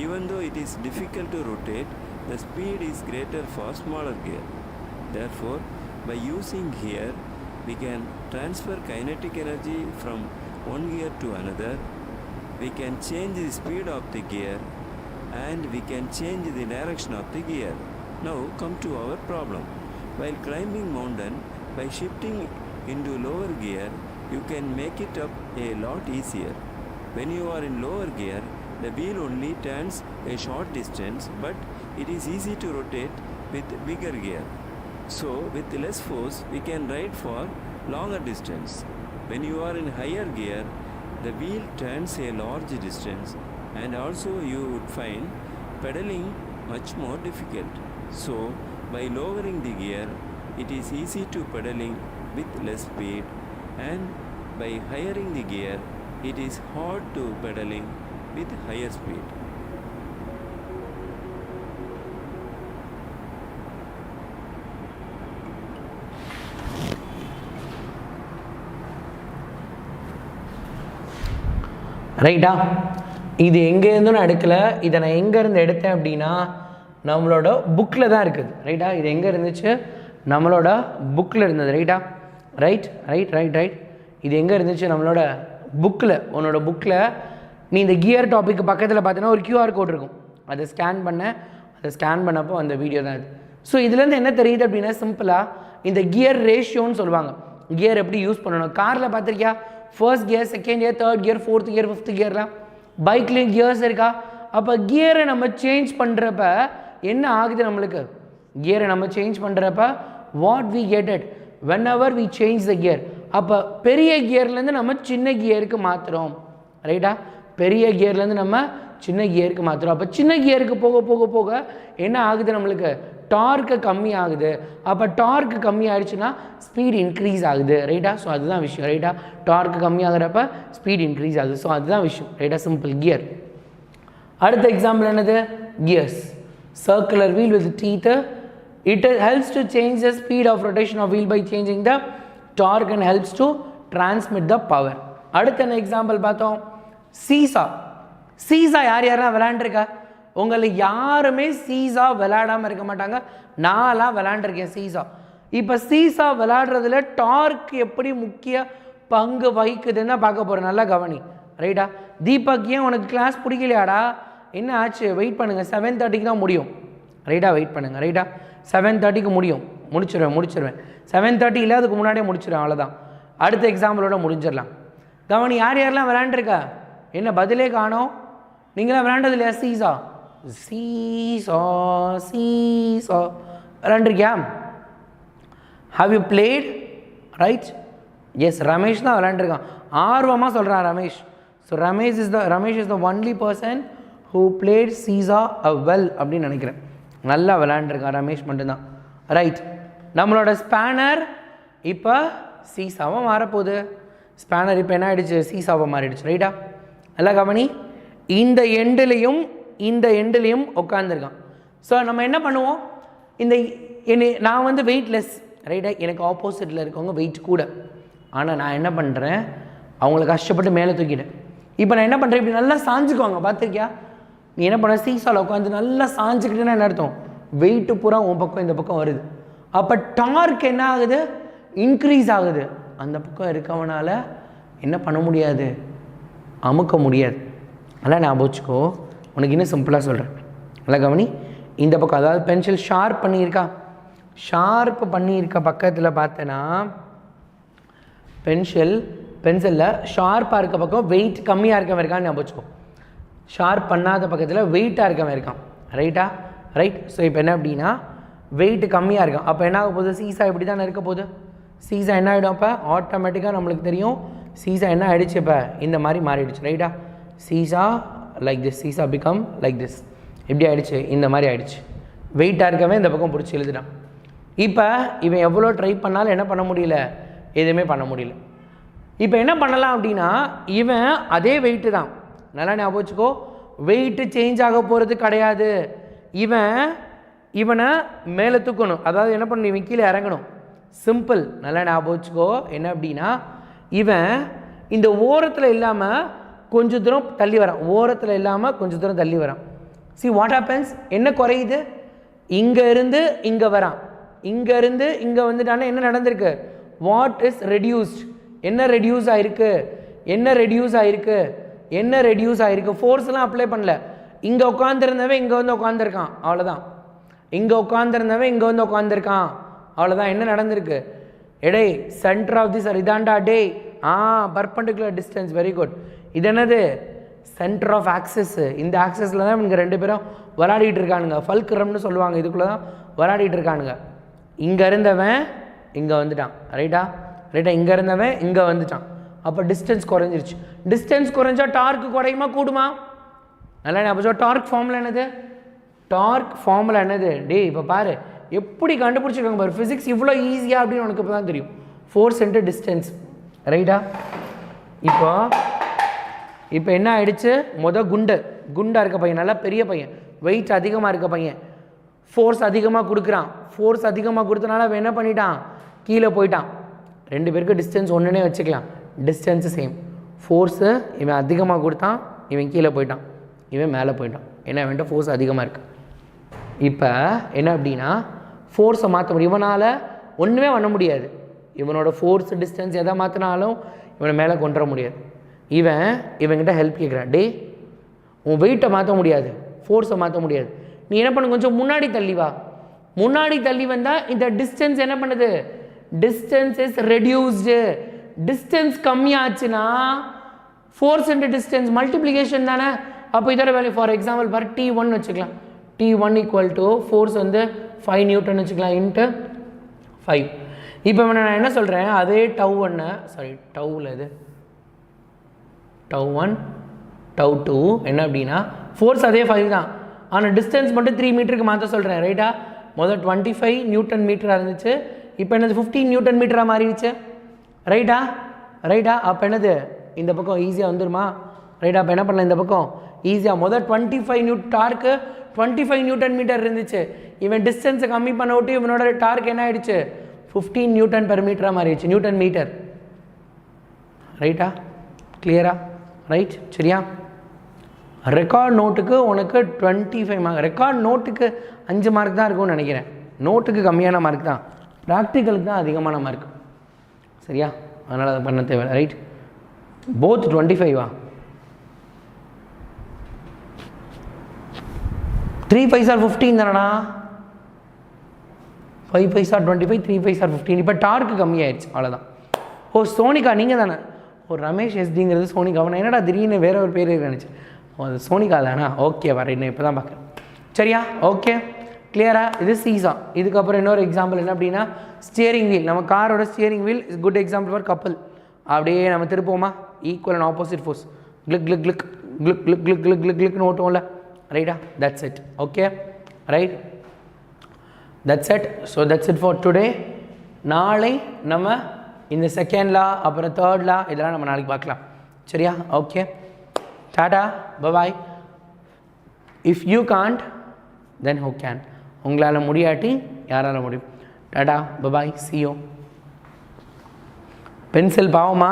even though it is difficult to rotate, the speed is greater for smaller gear. Therefore, by using here, we can transfer kinetic energy from one gear to another. We can change the speed of the gear and we can change the direction of the gear. Now come to our problem. While climbing mountain, by shifting into lower gear, you can make it up a lot easier. When you are in lower gear, the wheel only turns a short distance, but it is easy to rotate with bigger gear. So with less force, we can ride for longer distance. When you are in higher gear, the wheel turns a large distance, and also you would find pedaling much more difficult. So by lowering the gear, it is easy to pedaling with less speed, and by highering the gear, it is hard to pedaling with higher speed. ரைட்டா? இது எங்கேருந்து நான் எடுக்கலை, இதை நான் எங்கேருந்து எடுத்தேன் அப்படின்னா நம்மளோட புக்கில் தான் இருக்குது. ரைட்டா? இது எங்கே இருந்துச்சு? நம்மளோட புக்கில் இருந்தது. ரைட்டா? ரைட் ரைட் ரைட் ரைட் இது எங்கே இருந்துச்சு? நம்மளோட புக்கில். உன்னோட புக்கில் நீ இந்த கியர் டாபிக் பக்கத்தில் பார்த்தீங்கன்னா ஒரு QR கோட் இருக்கும். அதை ஸ்கேன் பண்ணப்போ அந்த வீடியோ தான் இது. ஸோ இதுலேருந்து என்ன தெரியுது அப்படின்னா, சிம்பிளாக இந்த கியர் ரேஷியோன்னு சொல்லுவாங்க. கியர் எப்படி யூஸ் பண்ணணும். காரில் பார்த்துருக்கியா? First gear, second gear, third gear, fourth gear, fifth கியர்லாம். பைக்லேயும் கியர்ஸ் இருக்கா? அப்போ கியரை நம்ம சேஞ்ச் பண்ணுறப்ப என்ன ஆகுது நம்மளுக்கு? கியரை நம்ம சேஞ்ச் பண்ணுறப்ப what we get it whenever we change the gear. அப்போ பெரிய கியர்லேருந்து நம்ம சின்ன கியருக்கு மாற்றுறோம். ரைட்டா? பெரிய கியர்லேருந்து நம்ம சின்ன கியருக்கு மாற்றுறோம். அப்போ சின்ன கியருக்கு போக போக போக என்ன ஆகுது நம்மளுக்கு? டார்க்கு கம்மி ஆகுது. அப்போ டார்க்கு கம்மி ஆகிடுச்சுன்னா ஸ்பீட் இன்க்ரீஸ் ஆகுது. ரைட்டா? ஸோ அதுதான் விஷயம். ரைட்டா? டார்க்கு கம்மி ஆகிறப்ப ஸ்பீட் இன்க்ரீஸ் ஆகுது. ஸோ அதுதான் விஷயம். ரைட்டா? சிம்பிள். கியர். அடுத்த எக்ஸாம்பிள் என்னது? Gears. Circular wheel with teeth. It helps to change the speed of rotation of wheel by changing the torque and helps to transmit the power. அடுத்த என்ன எக்ஸாம்பிள் பார்த்தோம்? சீசா. சீசா யாரெல்லாம் விளையாண்டுருக்கா? உங்களை யாருமே சீசா விளையாடாமல் இருக்க மாட்டாங்க. நான்லாம் விளையாண்டுருக்கேன் சீசா. இப்போ சீசா விளையாடுறதுல டார்க் எப்படி முக்கிய பங்கு வகிக்குதுன்னு தான் பார்க்க போகிறேன். நல்லா கவனி. ரைட்டா? தீபக், ஏன் உனக்கு கிளாஸ் பிடிக்கலையாடா? என்ன ஆச்சு? வெயிட் பண்ணுங்கள், 7:30 தான் முடியும். ரைட்டா? வெயிட் பண்ணுங்கள். ரைட்டா? 7:30 முடிச்சிருவேன். 7:30 இல்லை, அதுக்கு முன்னாடியே முடிச்சிடுவேன். அவ்வளோதான். அடுத்த எக்ஸாம்பிளோட முடிஞ்சிடலாம். கவனி. யாரெல்லாம் விளையாண்டுருக்கா? என்ன பதிலே காணோம்? நீங்களாம் விளையாண்டது இல்லையா சீசா? சீசா சீசா விளையாண்டுருக்கியா? Have you played? Right? Yes, Ramesh தான் விளையாண்டுருக்கான். ஆர்வமாக சொல்கிறான் Ramesh. So Ramesh is the only person who played seesaw a well அப்படின்னு நினைக்கிறேன். நல்லா விளையாண்டுருக்கான் ரமேஷ் மட்டும்தான். ரைட், நம்மளோட ஸ்பேனர் இப்போ சீசாவாக மாறப்போகுது. ஸ்பேனர் இப்போ என்ன ஆகிடுச்சு, சீசாவாக மாறிடுச்சு. ரைட்டா, நல்லா கவனி. இந்த எண்டுலேயும் உட்காந்துருக்கான். ஸோ நம்ம என்ன பண்ணுவோம், நான் வந்து வெயிட்லெஸ், ரைட்டா, எனக்கு ஆப்போசிட்டில் இருக்கவங்க வெயிட் கூட. ஆனால் நான் என்ன பண்ணுறேன், அவங்கள கஷ்டப்பட்டு மேலே தூக்கிட்டேன். இப்போ நான் என்ன பண்ணுறேன், இப்படி நல்லா சாஞ்சுக்குவாங்க, பார்த்துருக்கியா? நீ என்ன பண்ண, சீசாவில் உட்காந்து நல்லா சாஞ்சுக்கிட்டேன்னா என்ன அர்த்தம், வெயிட்டு பூரா உன் பக்கம் இந்த பக்கம் வருது. அப்போ டார்க் என்ன ஆகுது, இன்க்ரீஸ் ஆகுது. அந்த பக்கம் இருக்கவனால் என்ன பண்ண முடியாது, அமுக்க முடியாது. அதெல்லாம் ஞாபகம் வச்சுக்கோ. உனக்கு இன்னும் சிம்பிளாக சொல்கிறேன், நல்லா கவனி. இந்த பக்கம் அதாவது பென்சில் ஷார்ப் பண்ணியிருக்க பக்கத்தில் பார்த்தேன்னா பென்சிலில் ஷார்ப்பாக இருக்க பக்கம் வெயிட் கம்மியாக இருக்கவன் இருக்கான்னு ஞாபகம் வச்சுக்கோ. ஷார்ப் பண்ணாத பக்கத்தில் வெயிட்டாக இருக்கவன் இருக்கான். ரைட்டா, ரைட். ஸோ இப்போ என்ன அப்படின்னா வெயிட்டு கம்மியாக இருக்கான். அப்போ என்ன ஆக போகுது, சீசா இப்படி தானே இருக்க போகுது. சீசா என்ன ஆகிடும், அப்போ ஆட்டோமேட்டிக்காக நம்மளுக்கு தெரியும் சீசா என்ன ஆகிடுச்சு, இப்போ இந்த மாதிரி மாறிடுச்சு. ரைட்டா, seesaw like this, seesaw become like this. எப்படி ஆகிடுச்சு, இந்த மாதிரி ஆகிடுச்சு. வெயிட்டாக இருக்கவன் இந்த பக்கம் பிடிச்சி எழுதுட்டான். இப்போ இவன் எவ்வளோ ட்ரை பண்ணாலும் என்ன பண்ண முடியல, எதுவுமே பண்ண முடியல. இப்போ என்ன பண்ணலாம் அப்படின்னா, இவன் அதே வெயிட்டு தான், நல்லா ஞாபகம் வச்சுக்கோ. வெயிட்டு சேஞ்ச் ஆக போகிறது கிடையாது. இவனை மேலே தூக்கணும், அதாவது என்ன பண்ணணும், இவன் கீழே இறங்கணும். சிம்பிள், நல்லா ஞாபகம் வச்சுக்கோ. என்ன அப்படின்னா, இவன் இந்த ஓரத்தில் இல்லாமல் கொஞ்சம் தூரம் தள்ளி வரான், ஓரத்தில் இல்லாமல் கொஞ்சம் தூரம் தள்ளி வரான். See what happens, என்ன குறையுது, இங்கே இருந்து இங்கே வரான், இங்கே இருந்து இங்கே வந்துட்டானே என்ன நடந்திருக்கு, வாட் இஸ் ரெடியூஸ்ட், என்ன ரெடியூஸ் ஆகிருக்கு, ஃபோர்ஸ்லாம் அப்ளை பண்ணல. இங்கே உட்காந்துருந்தவன் இங்கே வந்து உட்காந்துருக்கான், அவ்வளோதான். இங்கே உட்காந்துருந்தவன் இங்கே வந்து உட்காந்துருக்கான், அவ்வளோதான். என்ன நடந்திருக்கு, எடே சென்டர் ஆஃப் திஸ் இதாண்டா டே, பர்பண்டிகுலர் டிஸ்டன்ஸ், வெரி குட். இது என்னது, சென்டர் ஆஃப் ஆக்சஸ். இந்த ஆக்சஸில் தான் இவங்க ரெண்டு பேரும் விளையாடிட்டு இருக்கானுங்க. ஃபல்க்ரம்னு சொல்லுவாங்க, இதுக்குள்ளே தான் விளையாடிட்டு இருக்கானுங்க. இங்கே இருந்தவன் இங்கே வந்துட்டான். ரைட்டா, இங்கே இருந்தவன் இங்கே வந்துட்டான். அப்போ டிஸ்டன்ஸ் குறைஞ்சிருச்சு. டிஸ்டன்ஸ் குறைஞ்சா டார்க் குறையுமா கூடுமா, நல்லா ஞாபகம். டார்க் ஃபார்முலா என்னது, டே இப்போ பாரு எப்படி கண்டுபிடிச்சிருக்காங்க பாரு. ஃபிசிக்ஸ் இவ்வளோ ஈஸியாக அப்படின்னு உனக்கு இப்போ தான் தெரியும். Force into distance. ரைட்டா, இப்போ என்ன ஆயிடுச்சு, குண்டாக இருக்க பையன், நல்லா பெரிய பையன், வெயிட் அதிகமாக இருக்க பையன், ஃபோர்ஸ் அதிகமாக கொடுக்குறான். ஃபோர்ஸ் அதிகமாக கொடுத்தனால அவன் என்ன பண்ணிட்டான், கீழே போயிட்டான். ரெண்டு பேருக்கு டிஸ்டன்ஸ் ஒன்றுனே வச்சுக்கலாம், டிஸ்டன்ஸு சேம். ஃபோர்ஸு இவன் அதிகமாக கொடுத்தான், இவன் கீழே போயிட்டான், இவன் மேலே போயிட்டான். ஏன்னா இவன்ட்ட ஃபோர்ஸ் அதிகமாக இருக்குது. இப்போ என்ன அப்படின்னா, ஃபோர்ஸை மாற்ற முடியும், இவனால் ஒன்றுமே பண்ண முடியாது. இவனோட ஃபோர்ஸ் டிஸ்டன்ஸ் எதை மாற்றினாலும் இவனை மேலே கொண்டு வர முடியாது. இவன்கிட்ட ஹெல்ப் கேட்குறான், டே உன் வெயிட்டை மாற்ற முடியாது, ஃபோர்ஸை மாற்ற முடியாது, நீ என்ன பண்ணு, கொஞ்சம் முன்னாடி தள்ளி வா. முன்னாடி தள்ளி வந்தால் இந்த டிஸ்டன்ஸ் என்ன பண்ணுது, டிஸ்டன்ஸ் இஸ் ரெடியூஸ்டு. டிஸ்டன்ஸ் கம்மியாச்சுன்னா ஃபோர்ஸ் இன்ட்டு டிஸ்டன்ஸ் மல்டிப்ளிகேஷன் தானே. அப்போ இதோட value for example bar T1 வச்சுக்கலாம். T1 ஈக்குவல் டு ஃபோர்ஸ் வந்து 5 நியூட்டன் வச்சுக்கலாம் இன்ட்டு 5. இப்போ நான் என்ன சொல்கிறேன், அதே டவுவில் இது T1 T2 என்ன அப்படின்னா ஃபோர்ஸ் அதே 5 தான், ஆனால் டிஸ்டன்ஸ் மட்டும் 3 மீட்டருக்கு மாற்ற சொல்கிறேன். ரைட்டா, முதல் 25 நியூட்டன் மீட்டராக இருந்துச்சு, இப்போ என்னது 15 நியூட்டன் மீட்டராக மாறிடுச்சு. ரைட்டா, அப்போ என்னது இந்த பக்கம் ஈஸியாக வந்துடுமா. ரைட்டா, அப்போ என்ன பண்ணலாம், இந்த பக்கம் ஈஸியாக முதல் 25 டார்க்கு 25 நியூட்டன் மீட்டர் இருந்துச்சு, இவன் டிஸ்டன்ஸை கம்மி பண்ண விட்டு இவனோட டார்க் என்ன ஆகிடுச்சு 15 நியூட்டன் பெர் மீட்டராக மாறிடுச்சு, நியூட்டன் மீட்டர். ரைட்டா, கிளியரா, ரைட், சரியா. ரெக்கார்ட் நோட்டுக்கு உனக்கு 25 மார்க், ரெக்கார்ட் நோட்டுக்கு 5 மார்க் தான் இருக்கும்னு நினைக்கிறேன், நோட்டுக்கு கம்மியான மார்க் தான், ப்ராக்டிக்கலுக்கு தான் அதிகமான மார்க். சரியா, அதனால் அதை பண்ண தேவை. ரைட், போத் 25வா, 3 5s are 15 தானடா, 5 5s are 25, 3 5s are 15. இப்போ டார்க்கு கம்மியாயிடுச்சு, அவ்வளோதான். ஓ சோனிகா நீங்கள் தானே, ஒரு ரமேஷ் எஸ்டிங்கிறது சோனிகா, அவனை என்னடா திடீர்னு வேற ஒரு பேர் நினச்சி, அது சோனிகா தானே, ஓகே வர இன்னும் இப்போ தான் பார்க்குறேன். சரியா, ஓகே கிளியரா. இது சீசா. இதுக்கப்புறம் இன்னொரு எக்ஸாம்பிள் என்ன அப்படின்னா ஸ்டியரிங் வீல். நம்ம காரோட steering wheel is good example for couple. அப்படியே நம்ம திருப்போமா, equal and opposite force, click click click click click click click click கிளிக்னு ஓட்டுவோம்ல, ரைட்டா? That's it. Okay, right, that's it. So that's it for today. நாளை நம்ம இந்த செகண்ட் லா அப்புறம் தேர்ட் லா இதெல்லாம் நம்ம நாளைக்கு பார்க்கலாம், சரியா? Okay, Tata, bye bye. If you can't then who can? உங்களால் முடியாட்டி யாரால் முடியும்? Tata, bye bye, see you. Pencil பாவமா?